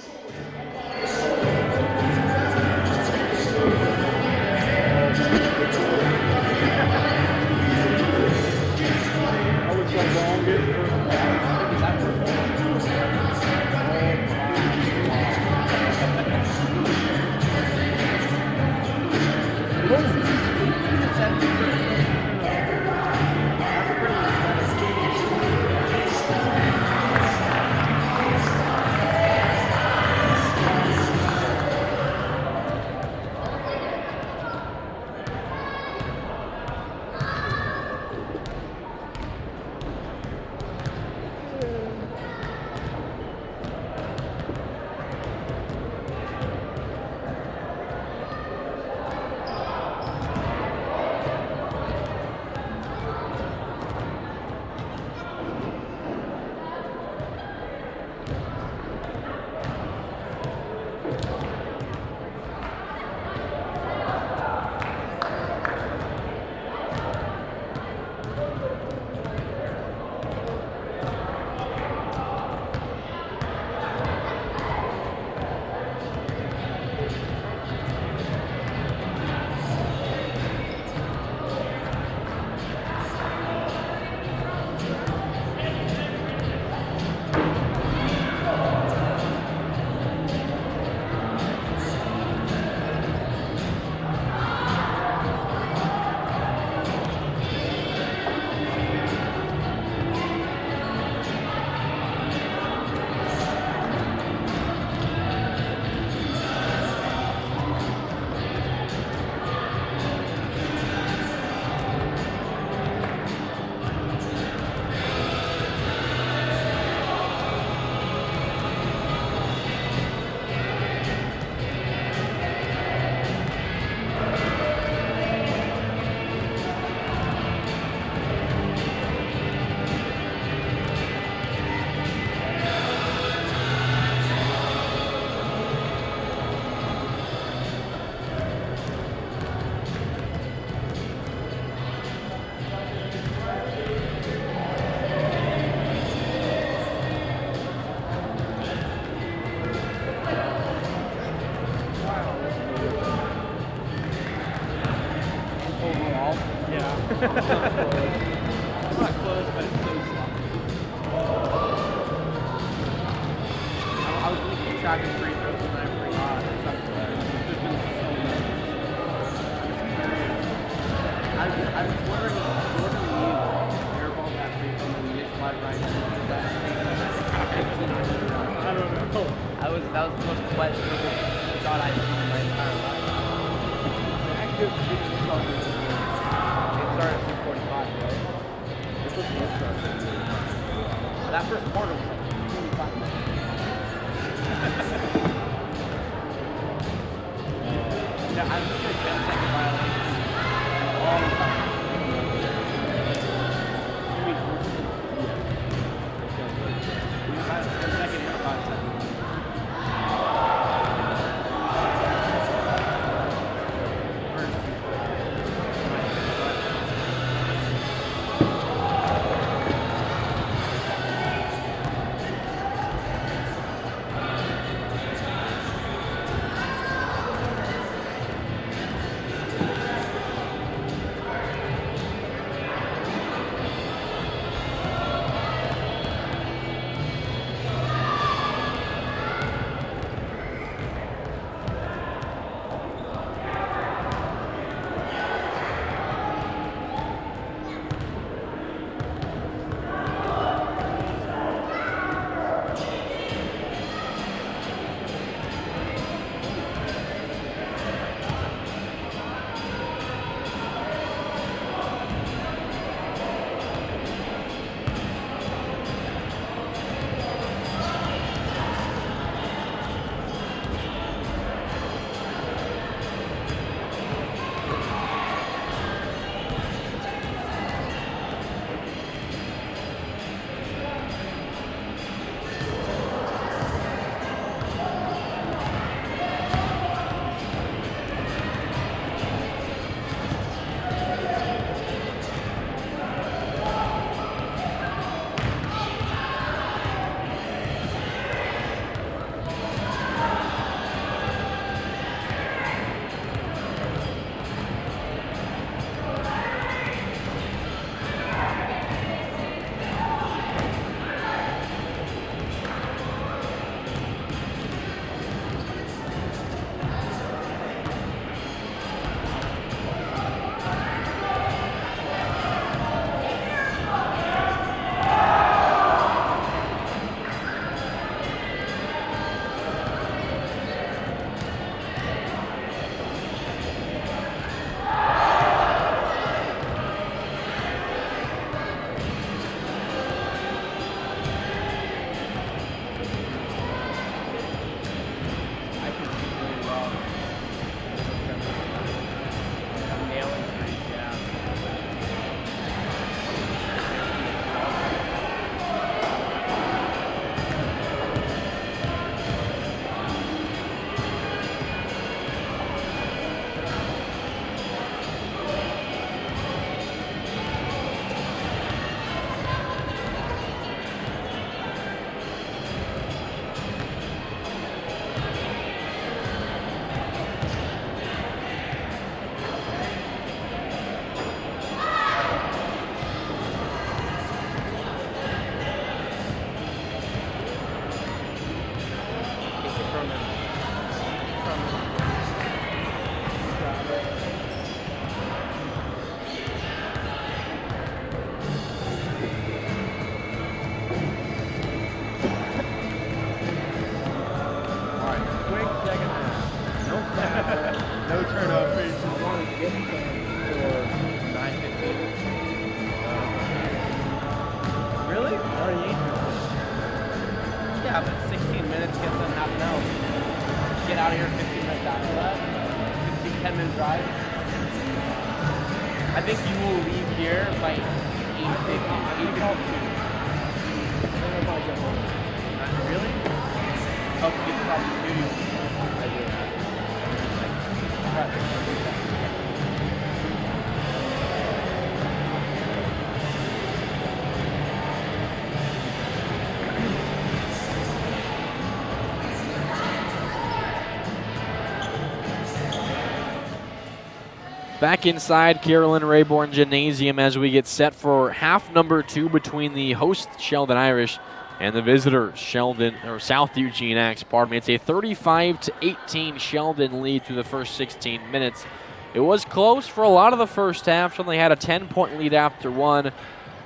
It's not close, but it's so sloppy. I was looking at track and free throws and I forgot. There's been so many. I was wondering if Jordan Lee airballed that free throw and we just slide right in. Is that I don't know. That was the most questionable shot I've seen in my entire life. Started at 2:45, right? This was the start. That first quarter was like 25 minutes. Yeah, I'm just like 10-second violation all the time. You mean For 9:15. Really? Already 8 minutes. Yeah, but 16 minutes gets them half an hour. Get out of here 15 minutes after that. 10-minute drive. I think you will leave here by 8:50. 8:52. Really? Oh, you probably do. I do. Back inside Carolyn Rayborn Gymnasium as we get set for half number 2 between the host Sheldon Irish and the visitor South Eugene Axe. Pardon me. It's a 35-18 Sheldon lead through the first 16 minutes. It was close for a lot of the first half. Sheldon had a 10-point lead after one,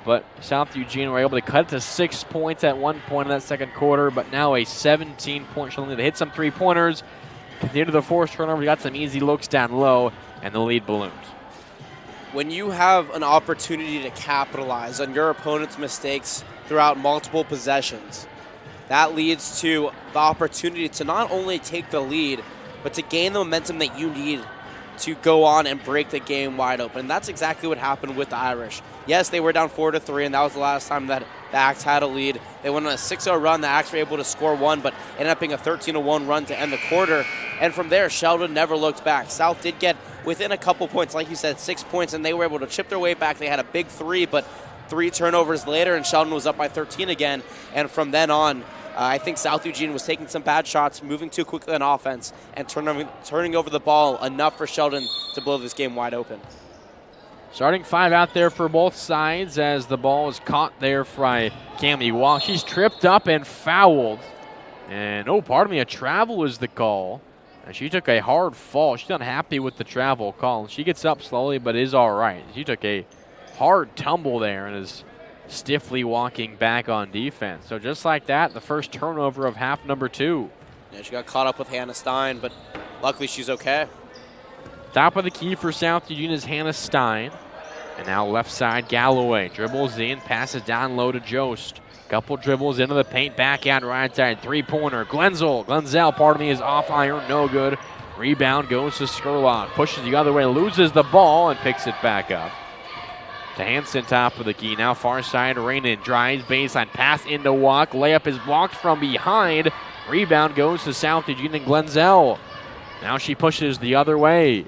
but South Eugene were able to cut it to 6 points at one point in that second quarter, but now a 17-point Sheldon lead. They hit some three-pointers. At the end of the fourth turnover, we got some easy looks down low, and the lead balloons. When you have an opportunity to capitalize on your opponent's mistakes throughout multiple possessions, that leads to the opportunity to not only take the lead, but to gain the momentum that you need to go on and break the game wide open. And that's exactly what happened with the Irish. Yes, they were down 4-3, and that was the last time that the Axe had a lead. They went on a 6-0 run. The Axe were able to score one, but ended up being a 13-1 run to end the quarter. And from there, Sheldon never looked back. South did get within a couple points, like you said, 6 points, and they were able to chip their way back. They had a big three, but 3 turnovers later, and Sheldon was up by 13 again. And from then on, I think South Eugene was taking some bad shots, moving too quickly on offense, and turning over the ball enough for Sheldon to blow this game wide open. Starting 5 out there for both sides as the ball is caught there by Cami Wong. She's tripped up and fouled. And, a travel is the call. And she took a hard fall. She's unhappy with the travel call. She gets up slowly, but is all right. She took a hard tumble there and is stiffly walking back on defense. So just like that, the first turnover of half number 2. Yeah, she got caught up with Hannah Stein, but luckily she's okay. Top of the key for South Eugene is Hannah Stein. And now left side, Galloway dribbles in, passes down low to Jost. Couple dribbles into the paint, back out right side, three-pointer. Glenzel, is off iron, no good. Rebound goes to Skurlock, pushes the other way, loses the ball, and picks it back up. To Hansen, top of the key. Now far side, Rainin drives, baseline, pass into walk. Layup is blocked from behind. Rebound goes to South Eugene and Glenzel. Now she pushes the other way.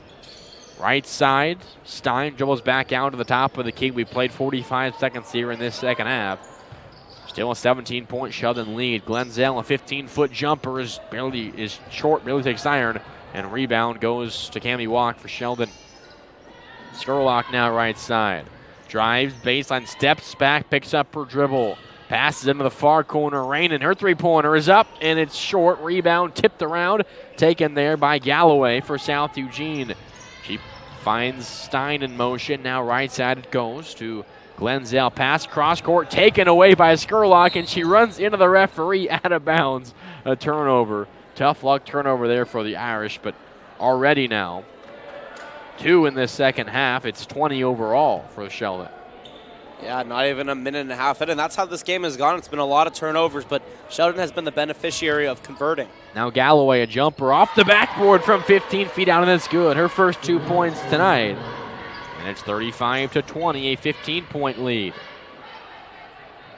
Right side, Stein dribbles back out to the top of the key. We played 45 seconds here in this second half. Still a 17-point Sheldon lead. Glenzel, a 15-foot jumper, is short, barely takes iron. And rebound goes to Cami Walk for Sheldon. Skurlock now right side. Drives, baseline, steps back, picks up her dribble. Passes into the far corner. Rainin, her three-pointer is up, and it's short. Rebound tipped around, taken there by Galloway for South Eugene. She finds Stein in motion. Now right side it goes to Glenzel. Pass cross court taken away by Skurlock, and she runs into the referee out of bounds. A turnover. Tough luck turnover there for the Irish, but already now 2 in this second half. It's 20 overall for Sheldon. Yeah, not even a minute and a half in, and that's how this game has gone. It's been a lot of turnovers, but Sheldon has been the beneficiary of converting. Now Galloway, a jumper off the backboard from 15 feet out, and that's good. Her first 2 points tonight. And it's 35-20, a 15-point lead.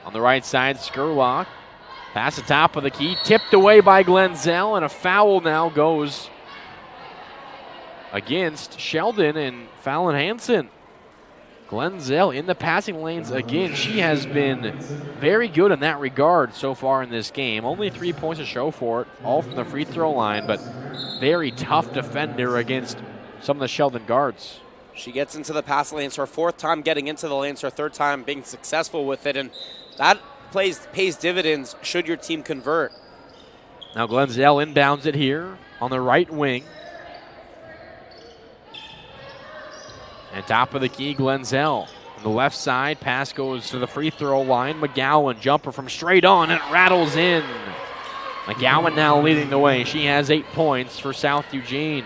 On the right side, Skurlock. Pass the top of the key, tipped away by Glenzel, and a foul now goes against Sheldon and Fallon Hansen. Glenzel in the passing lanes again. She has been very good in that regard so far in this game. Only 3 points to show for it, all from the free throw line, but very tough defender against some of the Sheldon guards. She gets into the pass lanes, her 4th time getting into the lanes, her 3rd time being successful with it, and that pays dividends should your team convert. Now Glenzel inbounds it here on the right wing. And top of the key, Glenzel. On the left side, pass goes to the free throw line. McGowan, jumper from straight on, and it rattles in. McGowan now leading the way. She has 8 points for South Eugene.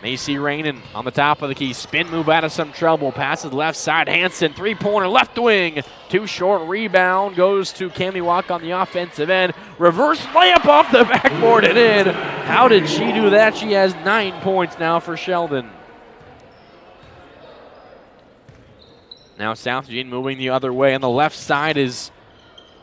Macy Rainin on the top of the key. Spin move out of some trouble. Passes left side. Hansen, three-pointer, left wing. Too short. Rebound goes to Cami Walk on the offensive end. Reverse layup off the backboard and in. How did she do that? She has 9 points now for Sheldon. Now South Eugene moving the other way. On the left side is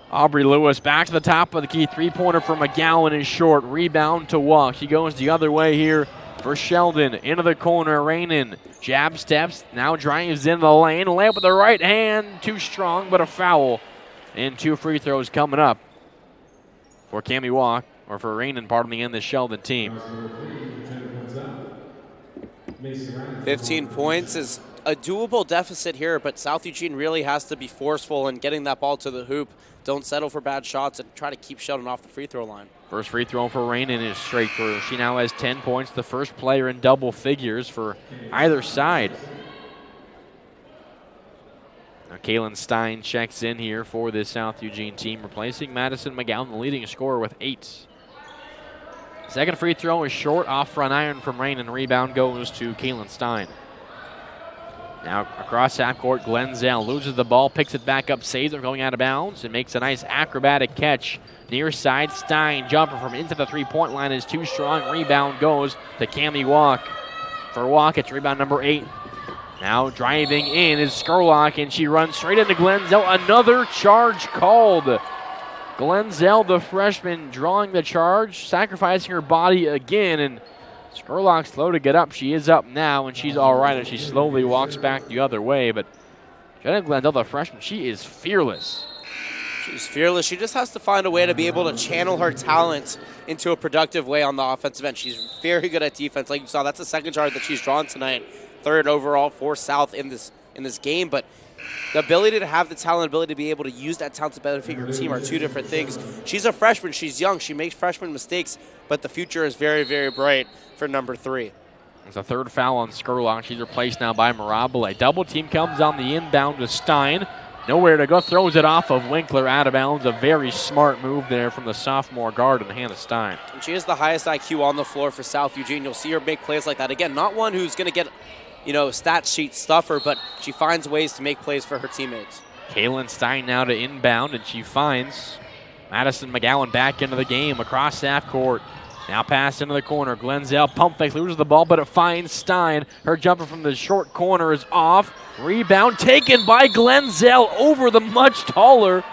Aubrey Lewis. Back to the top of the key. Three-pointer for McGowan is short. Rebound to Walk. She goes the other way here for Sheldon. Into the corner, Rainin. Jab steps, now drives in the lane. Layup with the right hand, too strong, but a foul. And 2 free throws coming up for Cami Walk, or for Rainin, pardon me, and the Sheldon team. 15 points is a doable deficit here, but South Eugene really has to be forceful in getting that ball to the hoop. Don't settle for bad shots and try to keep Sheldon off the free throw line. First free throw for Rainin is straight through. She now has 10 points, the first player in double figures for either side. Now Kaylin Stein checks in here for this South Eugene team, replacing Madison McGowan, the leading scorer, with 8. Second free throw is short, off front iron from Rainin. Rebound goes to Kaylin Stein. Now across half court, Glenzel loses the ball, picks it back up, saves it going out of bounds, and makes a nice acrobatic catch. Near side, Stein jumper from into the three-point line is too strong. Rebound goes to Cami Walk. For Walk, it's rebound number 8. Now driving in is Skurlock, and she runs straight into Glenzel. Another charge called. Glenzel, the freshman, drawing the charge, sacrificing her body again, and Skurlock slow to get up. She is up now, and she's all right as she slowly walks back the other way. But Jenna Glendale, the freshman, she is fearless. She's fearless. She just has to find a way to be able to channel her talent into a productive way on the offensive end. She's very good at defense. Like you saw, that's the second charge that she's drawn tonight. 3rd overall for South in this game. But the ability to have the talent, ability to be able to use that talent to benefit your team are 2 different things. She's a freshman. She's young. She makes freshman mistakes, but the future is very, very bright for number 3. There's a 3rd foul on Skurlock. She's replaced now by Mirabile. A double team comes on the inbound to Stein. Nowhere to go. Throws it off of Winkler out of bounds. A very smart move there from the sophomore guard and Hannah Stein. And she has the highest IQ on the floor for South Eugene. You'll see her make plays like that. Again, not one who's going to get, stat sheet stuffer, but she finds ways to make plays for her teammates. Kaylin Stein now to inbound, and she finds Madison McGowan back into the game across half court. Now pass into the corner. Glenzel pump fake, loses the ball, but it finds Stein. Her jumper from the short corner is off. Rebound taken by Glenzel over the much taller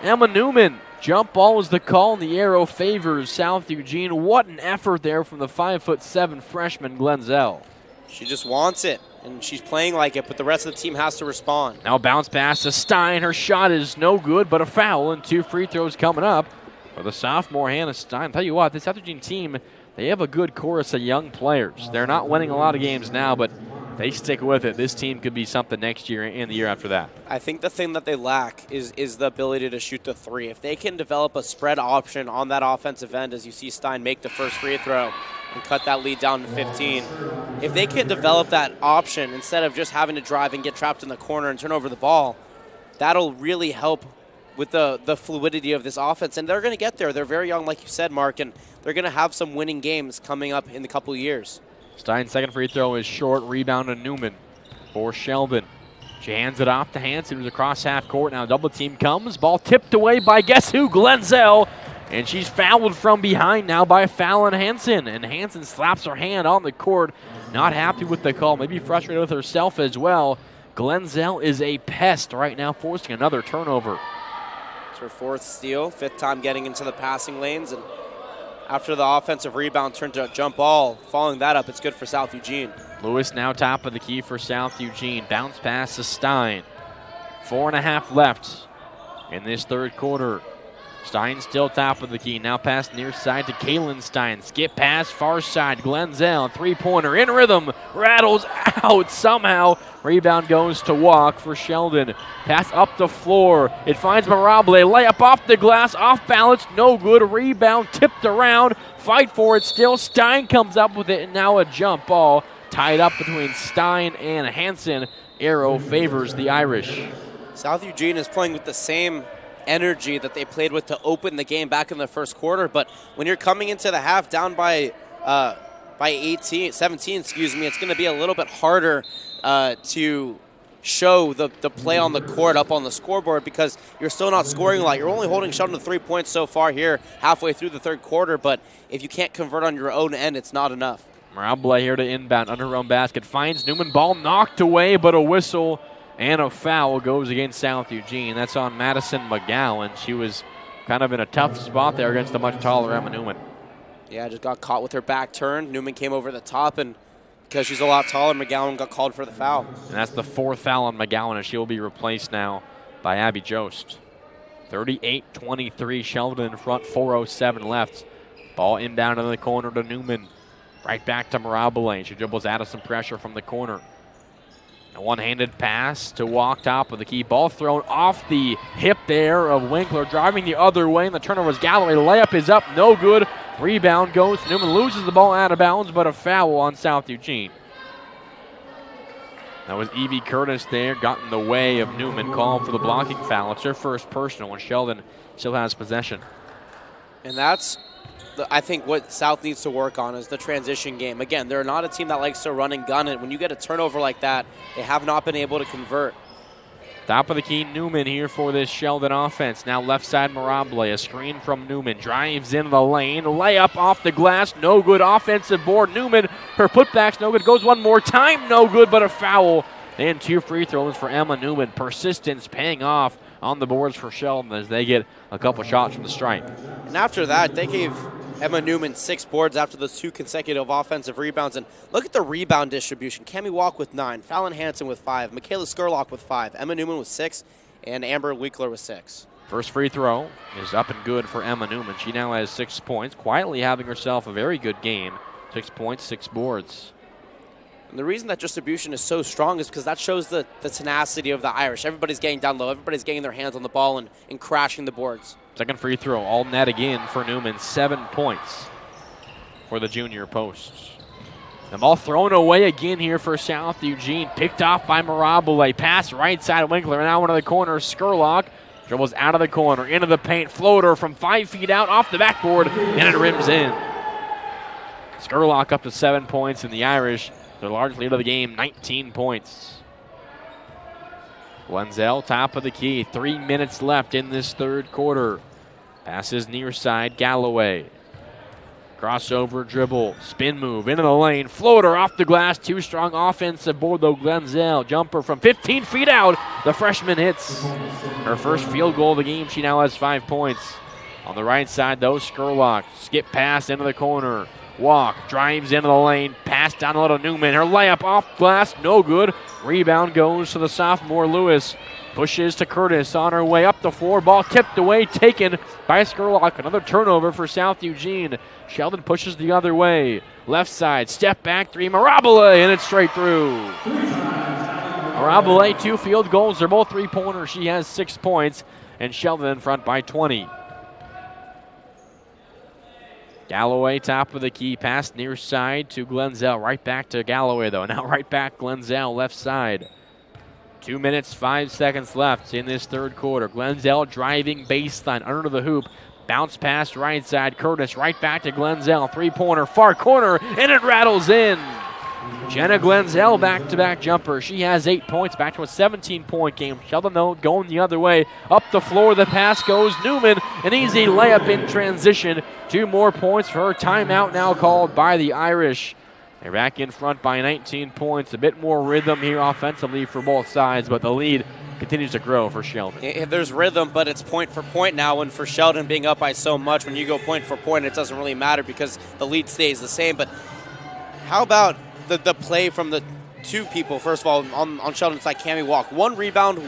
Emma Newman. Jump ball is the call, and the arrow favors South Eugene. What an effort there from the 5'7" freshman Glenzel. She just wants it, and she's playing like it, but the rest of the team has to respond. Now bounce pass to Stein. Her shot is no good, but a foul, and 2 free throws coming up for the sophomore Hannah Stein. Tell you what, this South Eugene team, they have a good chorus of young players. They're not winning a lot of games now, but they stick with it. This team could be something next year and the year after that. I think the thing that they lack is the ability to shoot the 3. If they can develop a spread option on that offensive end, as you see Stein make the first free throw and cut that lead down to 15, if they can develop that option instead of just having to drive and get trapped in the corner and turn over the ball, that'll really help with the fluidity of this offense. And they're going to get there. They're very young, like you said, Mark, and they're going to have some winning games coming up in a couple of years. Stein's second free throw is short. Rebound to Newman for Sheldon. She hands it off to Hansen, who's across half court. Now double team comes. Ball tipped away by guess who? Glenzel. And she's fouled from behind now by Fallon Hansen. And Hansen slaps her hand on the court. Not happy with the call. Maybe frustrated with herself as well. Glenzel is a pest right now, forcing another turnover. It's her 4th steal, 5th time getting into the passing lanes. And after the offensive rebound turned to a jump ball, following that up, it's good for South Eugene. Lewis now top of the key for South Eugene. Bounce pass to Stein. 4.5 left in this 3rd quarter. Stein still top of the key. Now pass near side to Kaylin Stein. Skip pass far side. Glenzel, 3-pointer in rhythm. Rattles out somehow. Rebound goes to Walk for Sheldon. Pass up the floor. It finds Mirabile. Layup off the glass. Off balance. No good. Rebound tipped around. Fight for it still. Stein comes up with it. And now a jump ball. Tied up between Stein and Hansen. Arrow favors the Irish. South Eugene is playing with the same energy that they played with to open the game back in the first quarter, but when you're coming into the half down by by 17, excuse me, it's going to be a little bit harder to show the play on the court up on the scoreboard because you're still not scoring a lot. You're only holding Sheldon to 3 points so far here halfway through the third quarter, but if you can't convert on your own end, it's not enough. Mirabile here to inbound under her own basket. Finds Newman, ball knocked away, but a whistle and a foul goes against South Eugene. That's on Madison McGowan. She was kind of in a tough spot there against the much taller Emma Newman. Yeah, just got caught with her back turned. Newman came over the top, and because she's a lot taller, McGowan got called for the foul. And that's the 4th foul on McGowan, and she'll be replaced now by Abby Jost. 38-23, Sheldon in front, 4:07 left. Ball inbound in the corner to Newman. Right back to Mirabile. She dribbles out of some pressure from the corner. A one-handed pass to Walk, top of the key. Ball thrown off the hip there of Winkler, driving the other way, and the turnover was Galloway. The layup is up, no good. Rebound goes. Newman loses the ball out of bounds, but a foul on South Eugene. That was Evie Curtis there, got in the way of Newman, called for the blocking foul. It's her first personal, and Sheldon still has possession. And that's, I think, what South needs to work on is the transition game. Again, they're not a team that likes to run and gun it. When you get a turnover like that, they have not been able to convert. Top of the key, Newman here for this Sheldon offense. Now left side, Mirabile. A screen from Newman. Drives into the lane. Layup off the glass. No good. Offensive board. Newman, her putback's no good. Goes one more time. No good, but a foul. And 2 free throws for Emma Newman. Persistence paying off on the boards for Sheldon as they get a couple shots from the stripe. And after that, they gave Emma Newman 6 boards after those 2 consecutive offensive rebounds. And look at the rebound distribution. Cammie Walk with 9, Fallon Hansen with 5, Michaela Skurlock with 5, Emma Newman with 6, and Amber Winkler with 6. First free throw is up and good for Emma Newman. She now has 6 points, quietly having herself a very good game. 6 points, 6 boards. And the reason that distribution is so strong is because that shows the tenacity of the Irish. Everybody's getting down low. Everybody's getting their hands on the ball and crashing the boards. Second free throw, all net again for Newman. 7 points for the junior posts. The ball thrown away again here for South Eugene. Picked off by Mirabile. Pass right side Winkler. Now into the corner. Skurlock dribbles out of the corner. Into the paint. Floater from 5 feet out off the backboard. And it rims in. Skurlock up to 7 points, and the Irish, their largest lead of the game, 19 points. Glenzel, top of the key. 3 minutes left in this third quarter. Passes near side, Galloway. Crossover dribble, spin move, into the lane. Floater off the glass, too strong offensive board though. Glenzel, jumper from 15 feet out. The freshman hits her first field goal of the game. She now has 5 points. On the right side though, Skurlock. Skip pass into the corner. Walk, drives into the lane, pass down a little Newman. Her layup off glass, no good. Rebound goes to the sophomore Lewis. Pushes to Curtis on her way up the floor. Ball tipped away, taken by Skurlock. Another turnover for South Eugene. Sheldon pushes the other way. Left side, step back 3, Mirabile, and it's straight through. Mirabile, 2 field goals. They're both 3-pointers. She has 6 points, and Sheldon in front by 20. Galloway, top of the key, pass near side to Glenzel. Right back to Galloway, though. Now right back, Glenzel, left side. 2 minutes, 5 seconds left in this third quarter. Glenzel driving baseline under the hoop. Bounce pass right side. Curtis right back to Glenzel. 3-pointer, far corner, and it rattles in. Jenna Glenzel, back-to-back jumper. She has 8 points, back to a 17-point game. Sheldon, though, going the other way. Up the floor, the pass goes. Newman, an easy layup in transition. 2 more points for her. Timeout now called by the Irish. They're back in front by 19 points. A bit more rhythm here offensively for both sides, but the lead continues to grow for Sheldon. There's rhythm, but it's point for point now, and for Sheldon being up by so much, when you go point for point, it doesn't really matter because the lead stays the same. But how about the play from the 2 people? First of all, on Sheldon's side, Cammie Walk. 1 rebound,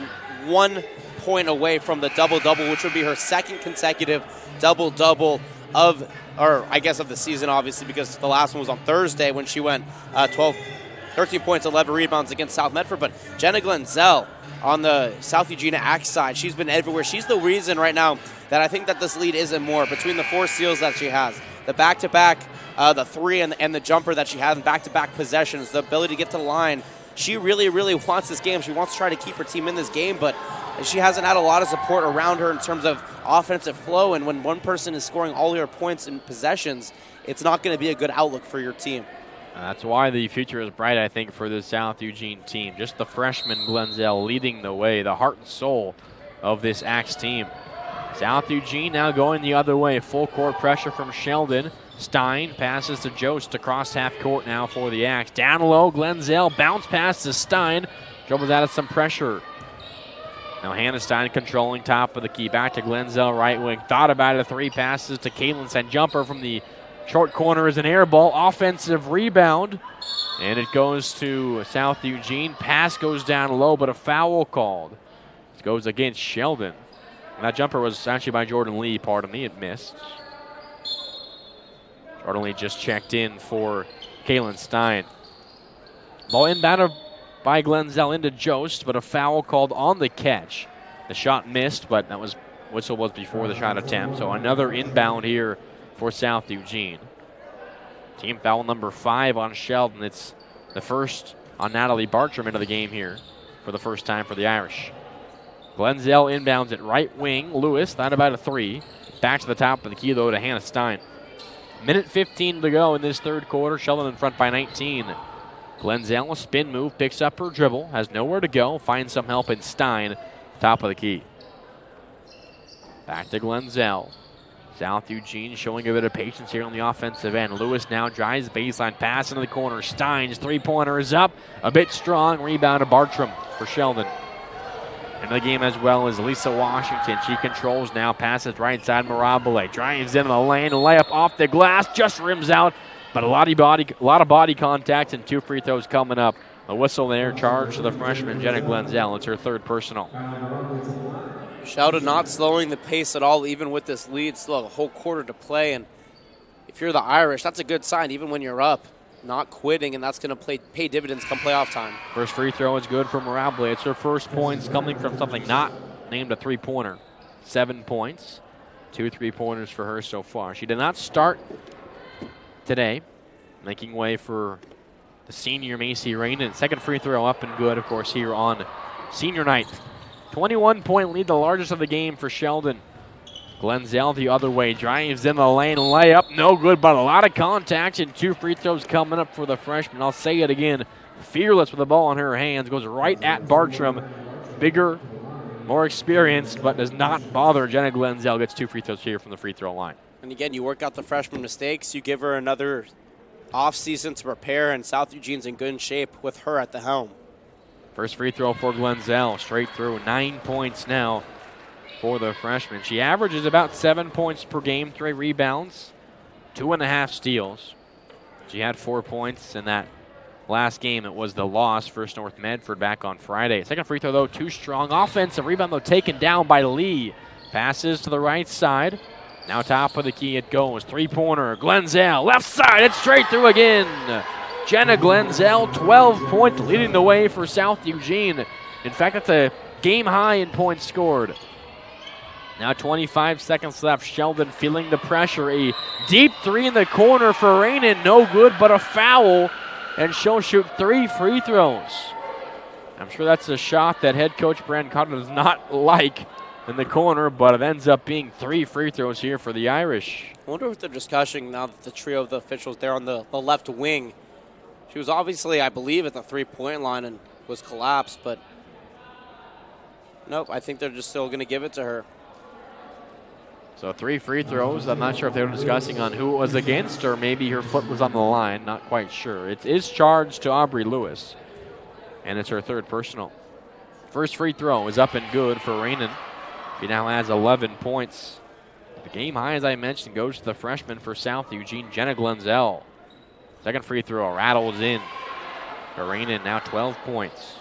1 point away from the double-double, which would be her second consecutive double-double of the season, obviously, because the last one was on Thursday when she went 13 points, 11 rebounds against South Medford. But Jenna Glenzel on the South Eugene Axe side, she's been everywhere. She's the reason right now that I think that this lead isn't more. Between the 4 steals that she has, the back-to-back, the 3 and the jumper that she has in back-to-back possessions, the ability to get to the line, she really, really wants this game. She wants to try to keep her team in this game, but she hasn't had a lot of support around her in terms of offensive flow, and when one person is scoring all your points and possessions, it's not going to be a good outlook for your team. That's why the future is bright, I think, for the South Eugene team. Just the freshman Glenzel leading the way, the heart and soul of this Axe team. South Eugene now going the other way. Full court pressure from Sheldon. Stein passes to Jost across half court now for the Axe. Down low, Glenzel bounce pass to Stein. Dribbles out of some pressure. Now Hannah Stein controlling top of the key. Back to Glenzel, right wing. Thought about it, 3 passes to Caitlin. Send jumper from the short corner is an air ball. Offensive rebound. And it goes to South Eugene. Pass goes down low, but a foul called. It goes against Sheldon. And that jumper was actually by Jordan Lee. Pardon me, it missed. Jordan Lee just checked in for Caitlin Stein. Ball inbounded by Glenzel into Jost, but a foul called on the catch. The shot missed, but that was whistle was before the shot attempt. So another inbound here for South Eugene. Team foul number 5 on Sheldon. It's the first on Natalie Bartram into the game here for the first time for the Irish. Glenzel inbounds at right wing. Lewis, thought about a 3. Back to the top of the key, though, to Hannah Stein. Minute 15 to go in this third quarter. Sheldon in front by 19. Glenzel, a spin move, picks up her dribble, has nowhere to go, finds some help in Stein, top of the key. Back to Glenzel. South Eugene showing a bit of patience here on the offensive end. Lewis now drives baseline, pass into the corner. Stein's 3-pointer is up, a bit strong. Rebound to Bartram for Sheldon. Into the game as well as Lisa Washington. She controls now, passes right side. Mirabile drives into the lane, layup off the glass, just rims out, but a lot of body contact and 2 free throws coming up. A whistle there, charge to the freshman Jenna Glenzel. It's her 3rd personal. Sheldon not slowing the pace at all, even with this lead. Still a whole quarter to play, and if you're the Irish, that's a good sign, even when you're up. Not quitting, and that's going to pay dividends come playoff time. First free throw is good for Mirabile. It's her first points coming from something not named a 3-pointer. 7 points, 2 3-pointers for her so far. She did not start today, making way for the senior Macy Rainin. Second free throw up and good, of course, here on senior night. 21-point lead, the largest of the game for Sheldon. Glenzel the other way, drives in the lane, layup, no good, but a lot of contact and 2 free throws coming up for the freshman. I'll say it again, fearless with the ball in her hands, goes right at Bartram. Bigger, more experienced, but does not bother. Jenna Glenzel gets 2 free throws here from the free throw line. And again, you work out the freshman mistakes, you give her another offseason to prepare, and South Eugene's in good shape with her at the helm. First free throw for Glenzel, straight through, 9 points now for the freshman. She averages about 7 points per game, 3 rebounds, 2.5 steals. She had 4 points in that last game. It was the loss, First North Medford back on Friday. Second free throw, though, too strong. Offensive rebound, though, taken down by Lee. Passes to the right side. Now top of the key it goes. 3-pointer, Glenzel, left side, it's straight through again. Jenna Glenzel, 12 points, leading the way for South Eugene. In fact, that's a game high in points scored. Now 25 seconds left. Sheldon feeling the pressure. A deep 3 in the corner for Rainin. No good, but a foul. And she'll shoot 3 free throws. I'm sure that's a shot that head coach Brandon Cotter does not like in the corner, but it ends up being 3 free throws here for the Irish. I wonder what they're discussing now that the trio of the officials there on the left wing. She was obviously, I believe, at the 3-point line and was collapsed, but nope, I think they're just still going to give it to her. So 3 free throws. I'm not sure if they were discussing on who it was against or maybe her foot was on the line. Not quite sure. It is charged to Aubrey Lewis, and it's her 3rd personal. First free throw is up and good for Rainin. She now has 11 points. The game high, as I mentioned, goes to the freshman for South Eugene, Jenna Glenzel. Second free throw rattles in. Rainin now 12 points.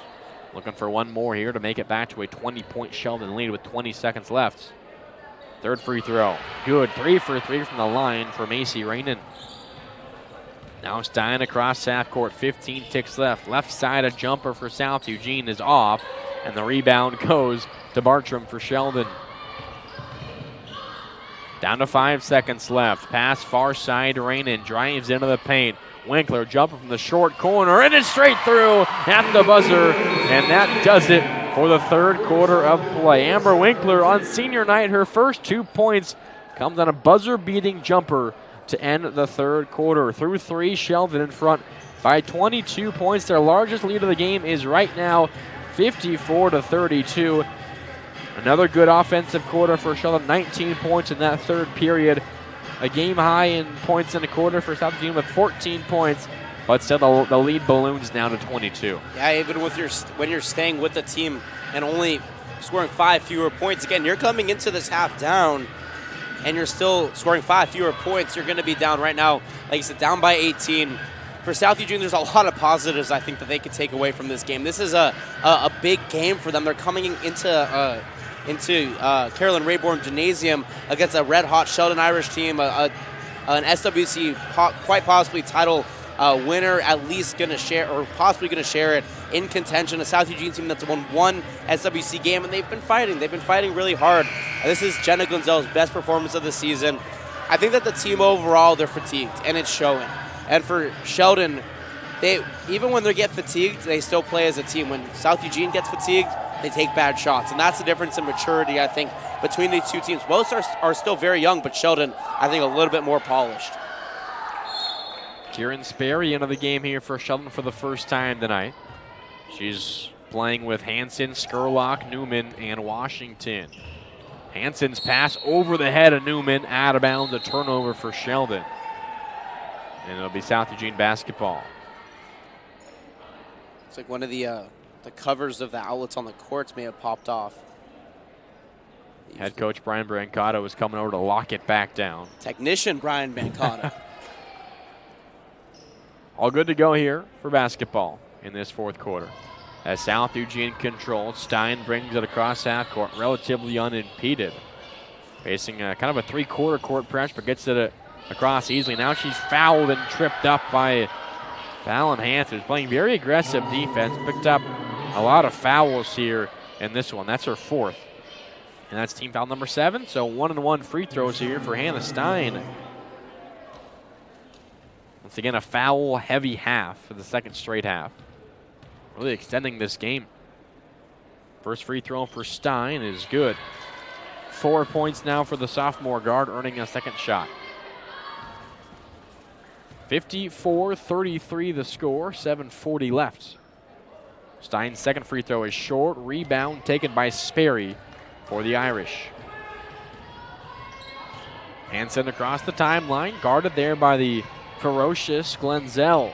Looking for one more here to make it back to a 20-point Sheldon lead with 20 seconds left. Third free throw. Good. 3 for 3 from the line for Macy Rainin. Now Stein across half court. 15 ticks left. Left side, a jumper for South Eugene is off, and the rebound goes to Bartram for Sheldon. Down to 5 seconds left. Pass far side. Rainin drives into the paint. Winkler jumper from the short corner, and it's straight through at the buzzer, and that does it for the 3rd quarter of play. Amber Winkler on senior night, her first 2 points comes on a buzzer-beating jumper to end the third quarter. Through 3, Sheldon in front by 22 points. Their largest lead of the game is right now 54-32. Another good offensive quarter for Sheldon, 19 points in that third period. A game high in points in a quarter for South Eugene with 14 points, but still the lead balloons now to 22. Yeah, even with when you're staying with the team and only scoring 5 fewer points, again, you're coming into this half down and you're still scoring 5 fewer points. You're going to be down right now, like you said, down by 18. For South Eugene, there's a lot of positives I think that they could take away from this game. This is a big game for them. They're coming into Carolyn Rayborn Gymnasium against a red-hot Sheldon Irish team, an SWC quite possibly title winner, at least going to share, or possibly going to share it in contention. A South Eugene team that's won 1 SWC game, and they've been fighting. They've been fighting really hard. This is Jenna Gonzalez's best performance of the season. I think that the team overall, they're fatigued, and it's showing. And for Sheldon, even when they get fatigued, they still play as a team. When South Eugene gets fatigued, they take bad shots. And that's the difference in maturity, I think, between these two teams. Both are still very young, but Sheldon, I think, a little bit more polished. Kieran Sperry into the game here for Sheldon for the first time tonight. She's playing with Hanson, Skurlock, Newman, and Washington. Hanson's pass over the head of Newman, out of bounds, a turnover for Sheldon. And it'll be South Eugene basketball. It's like one of the covers of the outlets on the courts may have popped off. Head coach Brian Brancato is coming over to lock it back down. Technician Brian Brancato. All good to go here for basketball in this fourth quarter. As South Eugene controls, Stein brings it across half court, relatively unimpeded. Facing kind of a three-quarter court press, but gets it across easily. Now she's fouled and tripped up by Fallon Hanson, who's playing very aggressive defense. Picked up a lot of fouls here in this one. That's her 4th. And that's team foul number 7. So 1-and-1 free throws here for Hannah Stein. Once again, a foul-heavy half for the second straight half. Really extending this game. First free throw for Stein is good. 4 points now for the sophomore guard, earning a second shot. 54-33 the score, 7:40 left. Stein's second free throw is short. Rebound taken by Sperry for the Irish. Hanson across the timeline, guarded there by the ferocious Glenzel.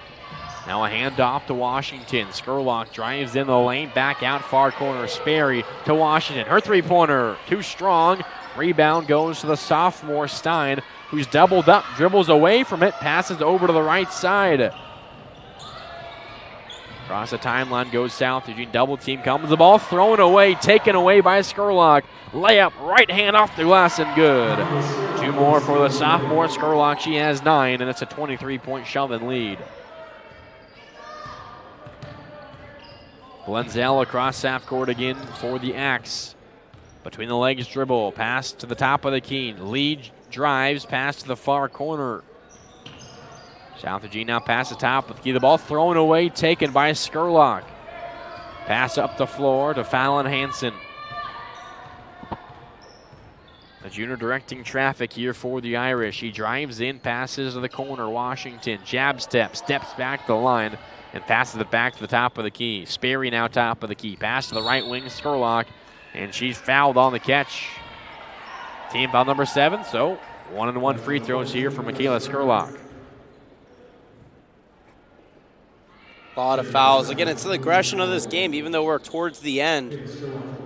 Now a handoff to Washington. Skurlock drives in the lane, back out far corner. Sperry to Washington. Her three-pointer, too strong. Rebound goes to the sophomore Stein, who's doubled up, dribbles away from it, passes over to the right side. Across the timeline goes South Eugene. Double team comes. The ball thrown away, taken away by Skurlock. Layup, right hand off the glass and good. 2 more for the sophomore Skurlock. She has 9, and it's a 23-point Sheldon lead. Glenzel across half court again for the Axe. Between the legs dribble, pass to the top of the key. Lead drives, pass to the far corner. South Eugene now pass the top of the key. The ball thrown away, taken by Skurlock. Pass up the floor to Fallon Hanson. The junior directing traffic here for the Irish. He drives in, passes to the corner. Washington, jab step, steps back the line, and passes it back to the top of the key. Sperry now top of the key. Pass to the right wing, Skurlock, and she's fouled on the catch. Team foul number 7, so 1-and-1 free throws here for Michaela Skurlock. A lot of fouls. Again, it's the aggression of this game, even though we're towards the end.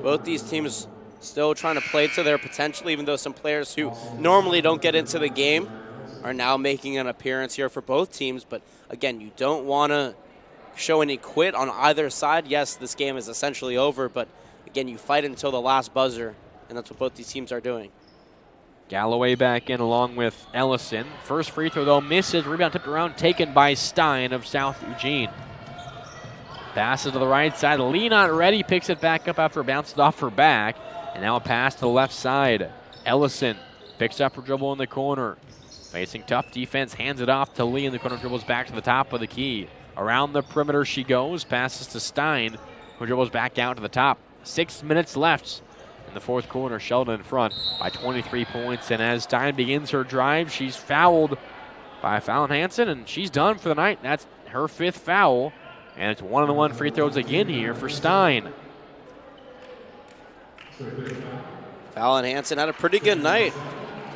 Both these teams still trying to play to their potential, even though some players who normally don't get into the game are now making an appearance here for both teams. But again, you don't want to show any quit on either side. Yes, this game is essentially over, but again, you fight until the last buzzer, and that's what both these teams are doing. Galloway back in along with Ellison. First free throw, though, misses. Rebound tipped around, taken by Stein of South Eugene. Passes to the right side. Lee not ready, picks it back up after it bounces off her back. And now a pass to the left side. Ellison picks up her dribble in the corner. Facing tough defense, hands it off to Lee in the corner, dribbles back to the top of the key. Around the perimeter she goes, passes to Stein, who dribbles back out to the top. 6 minutes left in the fourth quarter. Sheldon in front by 23 points. And as Stein begins her drive, she's fouled by Fallon Hansen, and she's done for the night. That's her 5th foul, and it's 1-on-1 free throws again here for Stein. Fallon Hansen had a pretty good night,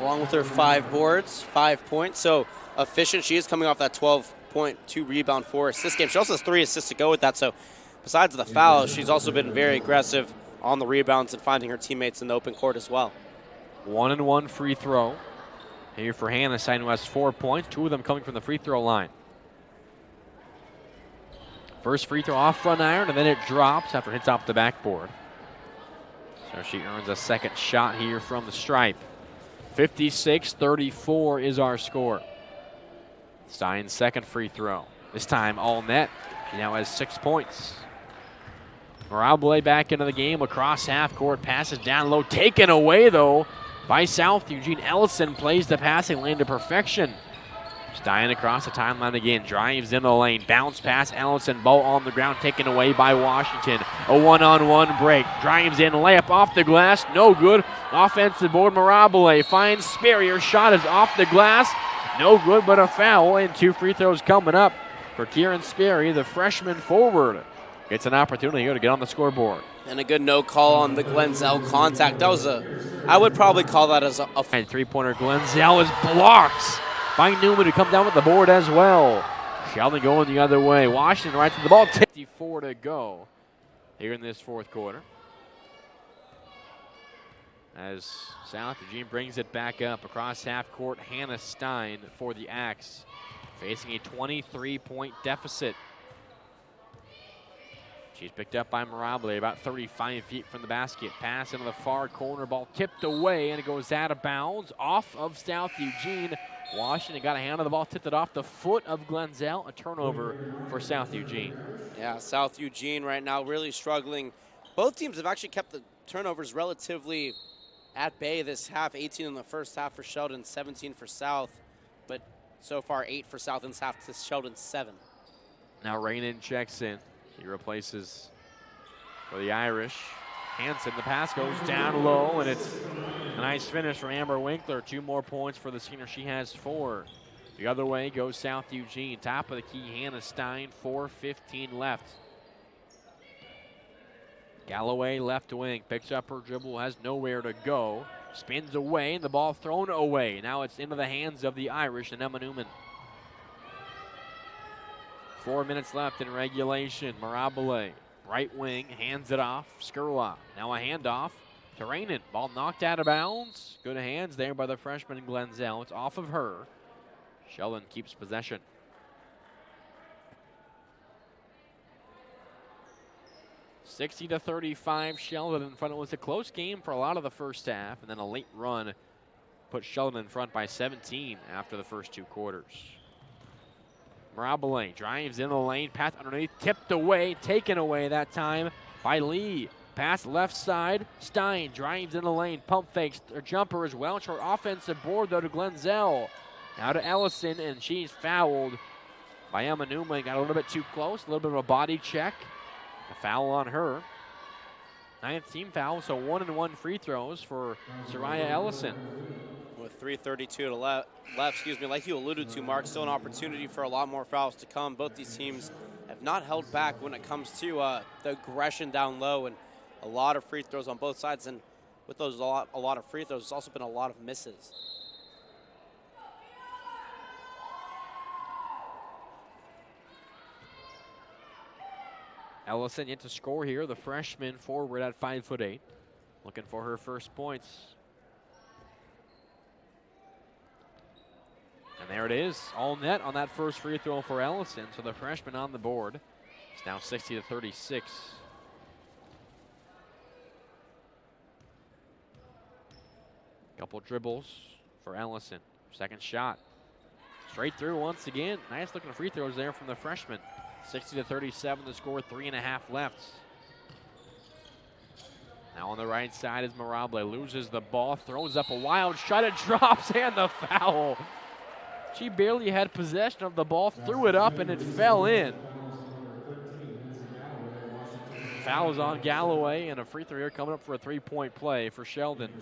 along with her 5 boards, 5 points. So efficient she is, coming off that 12.2 rebound, 4 assist game. She also has 3 assists to go with that. So besides the foul, she's also been very aggressive on the rebounds and finding her teammates in the open court as well. 1-and-1 free throw here for Hannah Stein, who has 4 points, 2 of them coming from the free throw line. First free throw off front iron, and then it drops after it hits off the backboard. So she earns a second shot here from the stripe. 56-34 is our score. Stein's second free throw. This time all net. She now has 6 points. Mirable back into the game across half court. Passes down low. Taken away, though, by South Eugene. Ellison plays the passing lane to perfection. Stein across the timeline again. Drives in the lane. Bounce pass. Ellison. Ball on the ground. Taken away by Washington. A one-on-one break. Drives in. Layup off the glass. No good. Offensive board. Mirable finds Sperry. Her shot is off the glass. No good, but a foul. And 2 free throws coming up for Kieran Sperry, the freshman forward. Gets an opportunity here to get on the scoreboard. And a good no call on the Glenzel contact. That was I would probably call that as a and 3-pointer. Glenzel is blocked by Newman, who comes down with the board as well. Sheldon going the other way. Washington right to the ball. 54 to go here in this 4th quarter. As South Eugene brings it back up across half court. Hannah Stein for the Axe, facing a 23-point deficit. She's picked up by Mirable about 35 feet from the basket. Pass into the far corner. Ball tipped away, and it goes out of bounds off of South Eugene. Washington got a hand on the ball, tipped it off the foot of Glenzel. A turnover for South Eugene. Yeah, South Eugene right now really struggling. Both teams have actually kept the turnovers relatively at bay this half. 18 in the first half for Sheldon, 17 for South. But so far, 8 for South in this half to Sheldon's 7. Now Rainin checks in. He replaces for the Irish. Hansen, the pass goes down low, and it's a nice finish from Amber Winkler. 2 more points for the senior. She has 4. The other way goes South Eugene. Top of the key, Hannah Stein, 4:15 left. Galloway left wing, picks up her dribble, has nowhere to go. Spins away, and the ball thrown away. Now it's into the hands of the Irish and Emma Newman. 4 minutes left in regulation. Mirable, right wing, hands it off. Skurlock, now a handoff to Rainin. Ball knocked out of bounds. Good hands there by the freshman Glenzel. It's off of her. Sheldon keeps possession. (60-35) Sheldon in front. It was a close game for a lot of the first half, and then a late run put Sheldon in front by 17 after the first 2 quarters. Mirable drives in the lane, pass underneath, tipped away, taken away that time by Lee. Pass left side, Stein drives in the lane, pump fakes, her jumper is well short. Offensive board though to Glenzel. Now to Ellison, and she's fouled by Emma Newman. Got a little bit too close, a little bit of a body check. A foul on her. 9th team foul, so 1-and-1 free throws for Soraya Ellison. With 3:32 to left, like you alluded to, Mark, still an opportunity for a lot more fouls to come. Both these teams have not held back when it comes to the aggression down low, and a lot of free throws on both sides. And with those a lot of free throws, there's also been a lot of misses. Ellison yet to score here, the freshman forward at 5'8", looking for her first points. And there it is, all net on that first free throw for Ellison. So the freshman on the board. It's now 60-36. Couple dribbles for Ellison. Second shot. Straight through once again. Nice looking free throws there from the freshman. 60-37 the score, 3.5 left. Now on the right side is Mirable. Loses the ball, throws up a wild shot, it drops, and the foul. She barely had possession of the ball, threw it up, and it fell in. Fouls on Galloway, and a free throw here coming up for a 3-point play for Sheldon.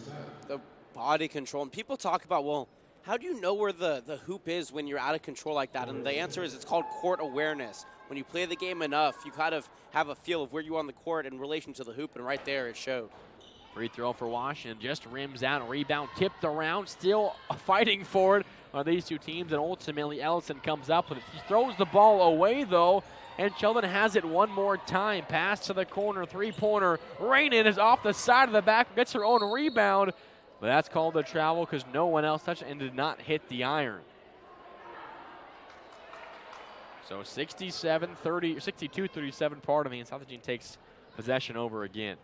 The body control, and people talk about, well, How do you know where the hoop is when you're out of control like that? And the answer is it's called court awareness. When you play the game enough, you kind of have a feel of where you are on the court in relation to the hoop, and right there it showed. Free throw for Washington, just rims out, rebound tipped around, still fighting for it on these two teams, and ultimately Ellison comes up with it. He throws the ball away though, and Sheldon has it one more time. Pass to the corner, three-pointer. Rainin is off the side of the back, gets her own rebound, but that's called a travel because no one else touched it and did not hit the iron. So 62-37, pardon me, and South Eugene takes possession over again.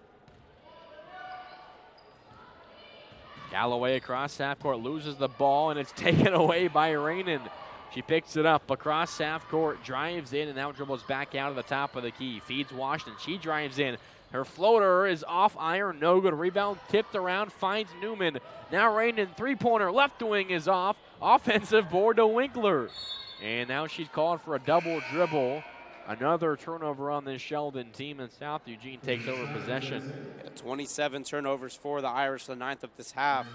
Galloway across half court, loses the ball, and it's taken away by Rainin. She picks it up across half court, drives in, and now dribbles back out of the top of the key. Feeds Washington. She drives in. Her floater is off iron, no good. Rebound tipped around, finds Newman. Now Rainin, three-pointer, left wing is off. Offensive board to Winkler. And now she's called for a double dribble. Another turnover on this Sheldon team, and South Eugene takes over possession. 27 turnovers for the Irish, the 9th of this half.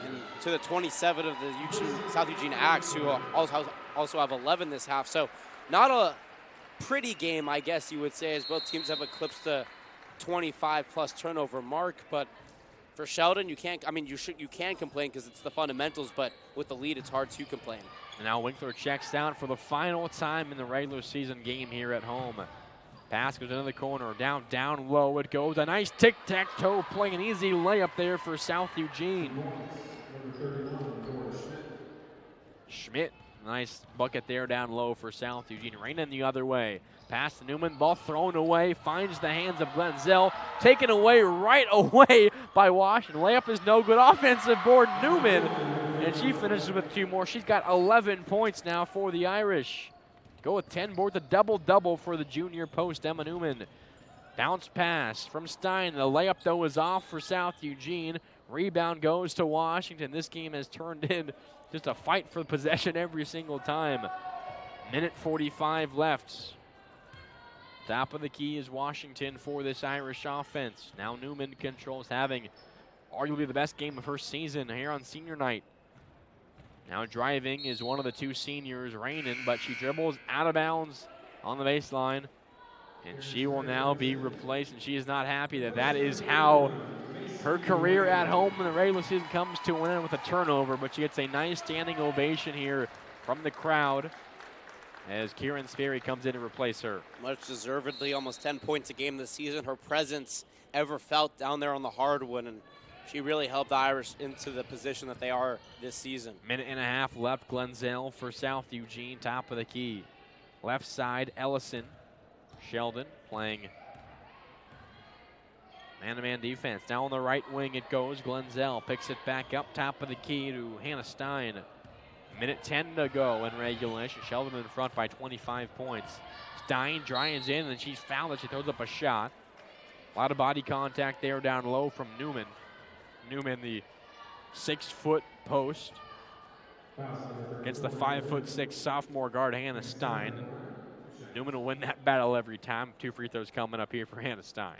And to the 27 of the South Eugene Axe, who also have 11 this half. So not a pretty game, I guess you would say, as both teams have eclipsed the 25-plus turnover mark. But for Sheldon, you can't. I mean, you can complain because it's the fundamentals, but with the lead, it's hard to complain. And now Winkler checks out for the final time in the regular season game here at home. Pass goes into the corner, down low it goes. A nice tic-tac-toe play, an easy layup there for South Eugene. Schmidt, nice bucket there down low for South Eugene. Rainin the other way. Pass to Newman, ball thrown away, finds the hands of Glenzel. Taken away right away by Washington. Layup is no good. Offensive board, Newman. And she finishes with 2 more. She's got 11 points now for the Irish. Go with 10 boards, a double-double for the junior post, Emma Newman. Bounce pass from Stein. The layup, though, is off for South Eugene. Rebound goes to Washington. This game has turned in just a fight for possession every single time. Minute 45 left. Top of the key is Washington for this Irish offense. Now Newman controls, having arguably the best game of her season here on senior night. Now driving is one of the 2 seniors, Rainin, but she dribbles out of bounds on the baseline. And she will now be replaced, and she is not happy that is how her career at home in the regular season comes to an end, with a turnover. But she gets a nice standing ovation here from the crowd as Kieran Sperry comes in to replace her. Much deservedly, almost 10 points a game this season. Her presence ever felt down there on the hardwood, and she really helped the Irish into the position that they are this season. Minute and a half left. Glenzel for South Eugene, top of the key. Left side, Ellison. Sheldon playing man-to-man defense. Now on the right wing it goes. Glenzel picks it back up, top of the key to Hannah Stein. Minute 10 to go in regulation. Sheldon in front by 25 points. Stein drives in, and she's fouled as she throws up a shot. A lot of body contact there down low from Newman. Newman, the 6-foot post, against the 5'6" sophomore guard Hannah Stein. Newman will win that battle every time. 2 free throws coming up here for Hannah Stein.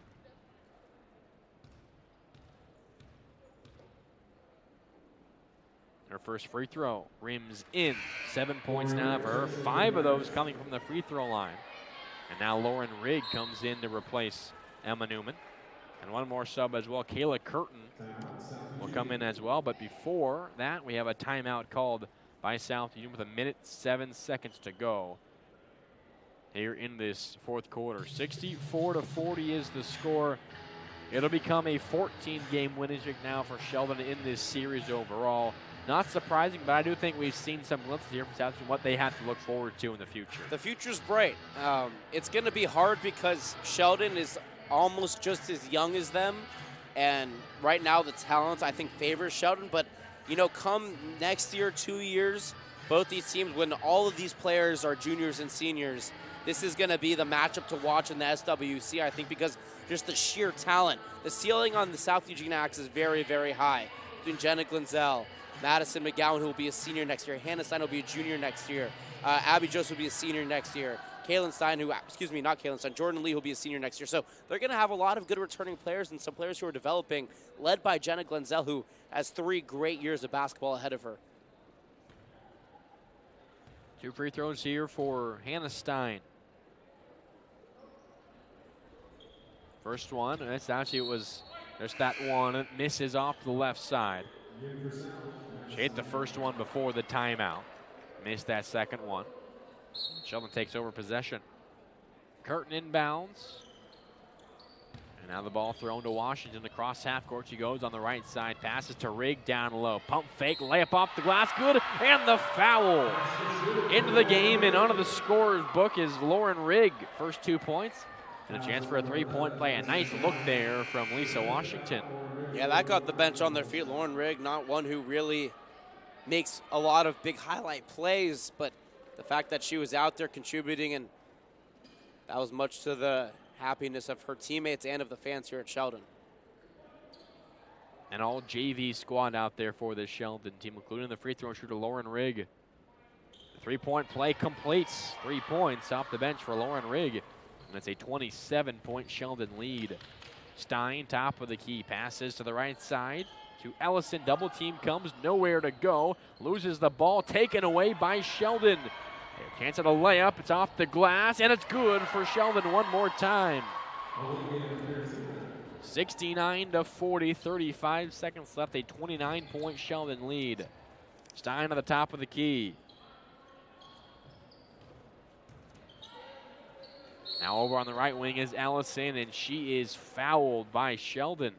Her first free throw rims in. 7 points now for her. 5 of those coming from the free throw line. And now Lauren Rigg comes in to replace Emma Newman. And one more sub as well. Kayla Curtin will come in as well. But before that, we have a timeout called by South Eugene with 1 minute 7 seconds to go here in this 4th quarter. 64-40 is the score. It'll become a 14-game winning streak now for Sheldon in this series overall. Not surprising, but I do think we've seen some glimpses here from South Eugene, what they have to look forward to in the future. The future's bright. It's going to be hard because Sheldon is almost just as young as them, and right now the talent, I think, favors Sheldon. But, you know, come next year, 2 years, both these teams, when all of these players are juniors and seniors, this is going to be the matchup to watch in the SWC, I think, because just the sheer talent. The ceiling on the South Eugene Axe is very, very high. Between Jenna Glenzel, Madison McGowan, who will be a senior next year. Hannah Stein will be a junior next year. Abby Joseph will be a senior next year. Kaylin Stein, not Kaylin Stein, Jordan Lee will be a senior next year. So they're going to have a lot of good returning players and some players who are developing, led by Jenna Glenzel, who has 3 great years of basketball ahead of her. 2 free throws here for Hannah Stein. First one, and it's actually, there's that one, it misses off the left side. She hit the first one before the timeout. Missed that second one. Sheldon takes over possession. Curtin inbounds. And now the ball thrown to Washington across half court. She goes on the right side, passes to Rigg down low. Pump fake, layup off the glass, good, and the foul. Into the game and onto the scorer's book is Lauren Rigg. First 2 points and a chance for a 3-point play. A nice look there from Lisa Washington. Yeah, that got the bench on their feet. Lauren Rigg, not one who really makes a lot of big highlight plays, but the fact that she was out there contributing, and that was much to the happiness of her teammates and of the fans here at Sheldon. An all JV squad out there for this Sheldon team, including the free throw shooter Lauren Rigg. The 3-point play completes. 3 points off the bench for Lauren Rigg. And it's a 27-point Sheldon lead. Stein, top of the key, passes to the right side to Ellison. Double team comes, nowhere to go. Loses the ball, taken away by Sheldon. A chance at a layup, it's off the glass, and it's good for Sheldon one more time. 69-40, 35 seconds left, a 29-point Sheldon lead. Stein at the top of the key. Now over on the right wing is Ellison, and she is fouled by Sheldon.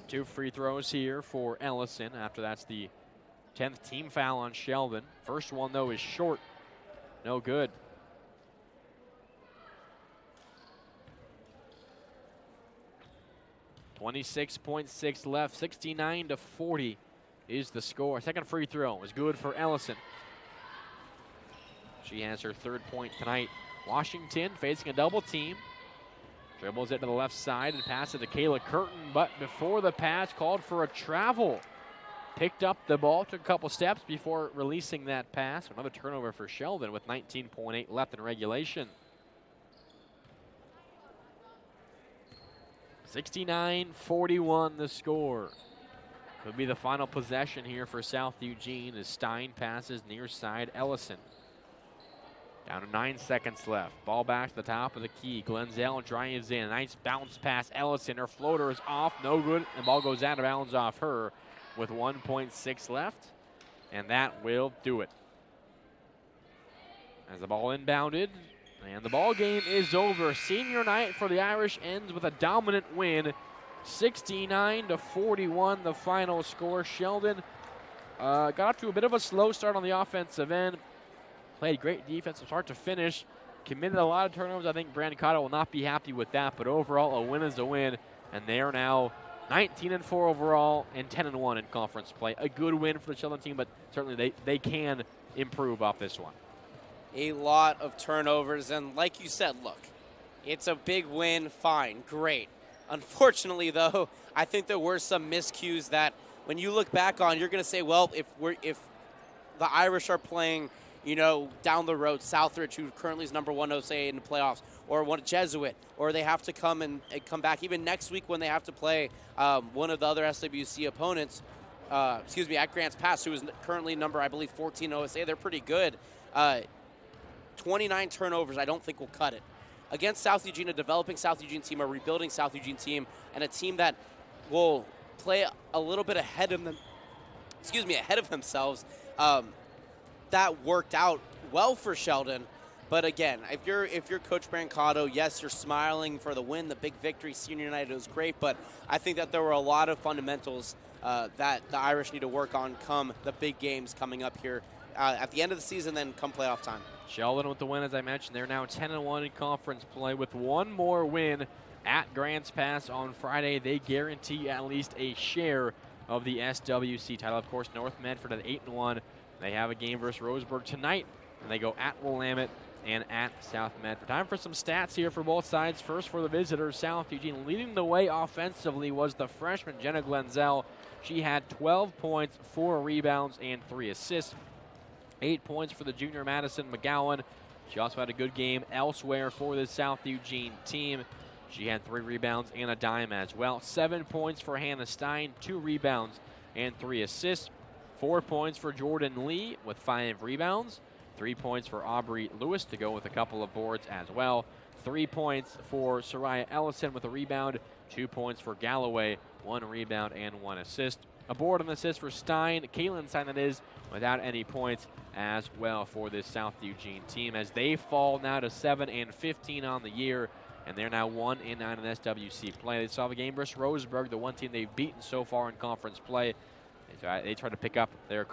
Two free throws here for Ellison. After that's the 10th team foul on Sheldon. First one, though, is short. No good. .6 left. 69-40 is the score. Second free throw is good for Ellison. She has her 3rd point tonight. Washington facing a double team. Dribbles it to the left side and passes to Kayla Curtin, but before the pass, called for a travel. Picked up the ball, took a couple steps before releasing that pass. Another turnover for Sheldon with 19.8 left in regulation. 69-41 the score. Could be the final possession here for South Eugene as Stein passes near side Ellison. Down to 9 seconds left. Ball back to the top of the key. Glenzel drives in. Nice bounce pass. Ellison, her floater is off. No good. The ball goes out of bounds off her with 1.6 left. And that will do it. As the ball inbounded. And the ball game is over. Senior night for the Irish ends with a dominant win. 69-41 the final score. Sheldon got off to a bit of a slow start on the offensive end. Played great defense from start to finish. Committed a lot of turnovers. I think Brancato will not be happy with that, but overall, a win is a win. And they are now 19-4 overall and 10-1 in conference play. A good win for the Sheldon team, but certainly they can improve off this one. A lot of turnovers, and like you said, look, it's a big win, fine, great. Unfortunately, though, I think there were some miscues that when you look back on, you're going to say, well, if the Irish are playing, down the road, Southridge, who currently is number 1, say, in the playoffs, or one Jesuit, or they have to come come back even next week when they have to play one of the other SWC opponents, at Grants Pass, who is currently number, I believe, 14 OSA. They're pretty good. 29 turnovers, I don't think will cut it. Against South Eugene, a developing South Eugene team, a rebuilding South Eugene team, and a team that will play a little bit ahead of themselves. That worked out well for Sheldon, but again, if you're Coach Brancato, yes, you're smiling for the win, the big victory. Senior night, it was great, but I think that there were a lot of fundamentals that the Irish need to work on come the big games coming up here at the end of the season, then come playoff time. Sheldon with the win, as I mentioned. They're now 10-1 in conference play with one more win at Grants Pass on Friday. They guarantee at least a share of the SWC title. Of course, North Medford at 8-1. They have a game versus Roseburg tonight, and they go at Willamette and at South Medford. Time for some stats here for both sides. First for the visitors, South Eugene. Leading the way offensively was the freshman Jenna Glenzel. She had 12 points, 4 rebounds, and 3 assists. 8 points for the junior Madison McGowan. She also had a good game elsewhere for the South Eugene team. She had 3 rebounds and a dime as well. 7 points for Hannah Stein, 2 rebounds and 3 assists. 4 points for Jordan Lee with 5 rebounds. 3 points for Aubrey Lewis to go with a couple of boards as well. 3 points for Soraya Ellison with a rebound. 2 points for Galloway, 1 rebound and 1 assist. A board and assist for Stein, Caitlin Stein that is, without any points as well for this South Eugene team as they fall now to 7-15 on the year, and they're now 1-9 in SWC play. They still have a game versus Roseburg, the one team they've beaten so far in conference play. They try to pick up their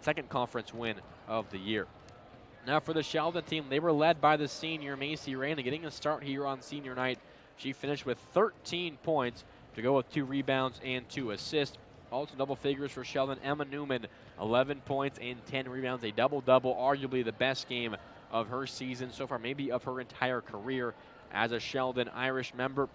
second conference win of the year. Now for the Sheldon team, they were led by the senior Macy Raina, getting a start here on senior night. She finished with 13 points to go with 2 rebounds and 2 assists. Also double figures for Sheldon. Emma Newman, 11 points and 10 rebounds, a double-double, arguably the best game of her season so far, maybe of her entire career as a Sheldon Irish member.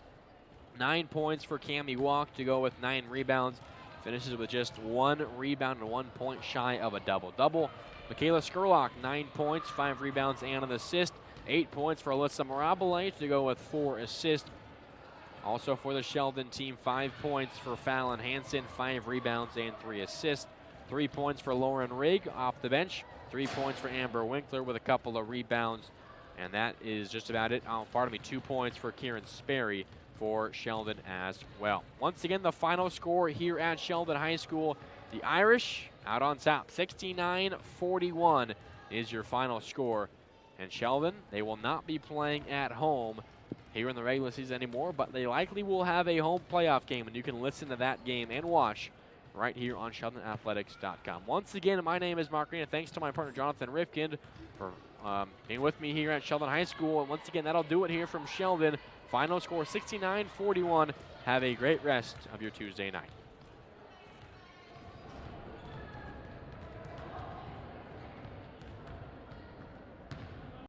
9 points for Cammie Walk to go with 9 rebounds. Finishes with just 1 rebound and 1 point shy of a double-double. Michaela Skurlock, 9 points, 5 rebounds, and an assist. 8 points for Alyssa Mirabile to go with 4 assists. Also for the Sheldon team, 5 points for Fallon Hansen, 5 rebounds, and 3 assists. 3 points for Lauren Rigg off the bench. 3 points for Amber Winkler with a couple of rebounds. And that is just about it. 2 points for Kieran Sperry for Sheldon as well. Once again, the final score here at Sheldon High School. The Irish out on top. 69-41 is your final score. And Sheldon, they will not be playing at home here in the regular season anymore, but they likely will have a home playoff game, and you can listen to that game and watch right here on SheldonAthletics.com. Once again, my name is Mark Reina. Thanks to my partner Jonathan Rifkind for being with me here at Sheldon High School. And once again, that'll do it here from Sheldon. Final score 69-41. Have a great rest of your Tuesday night.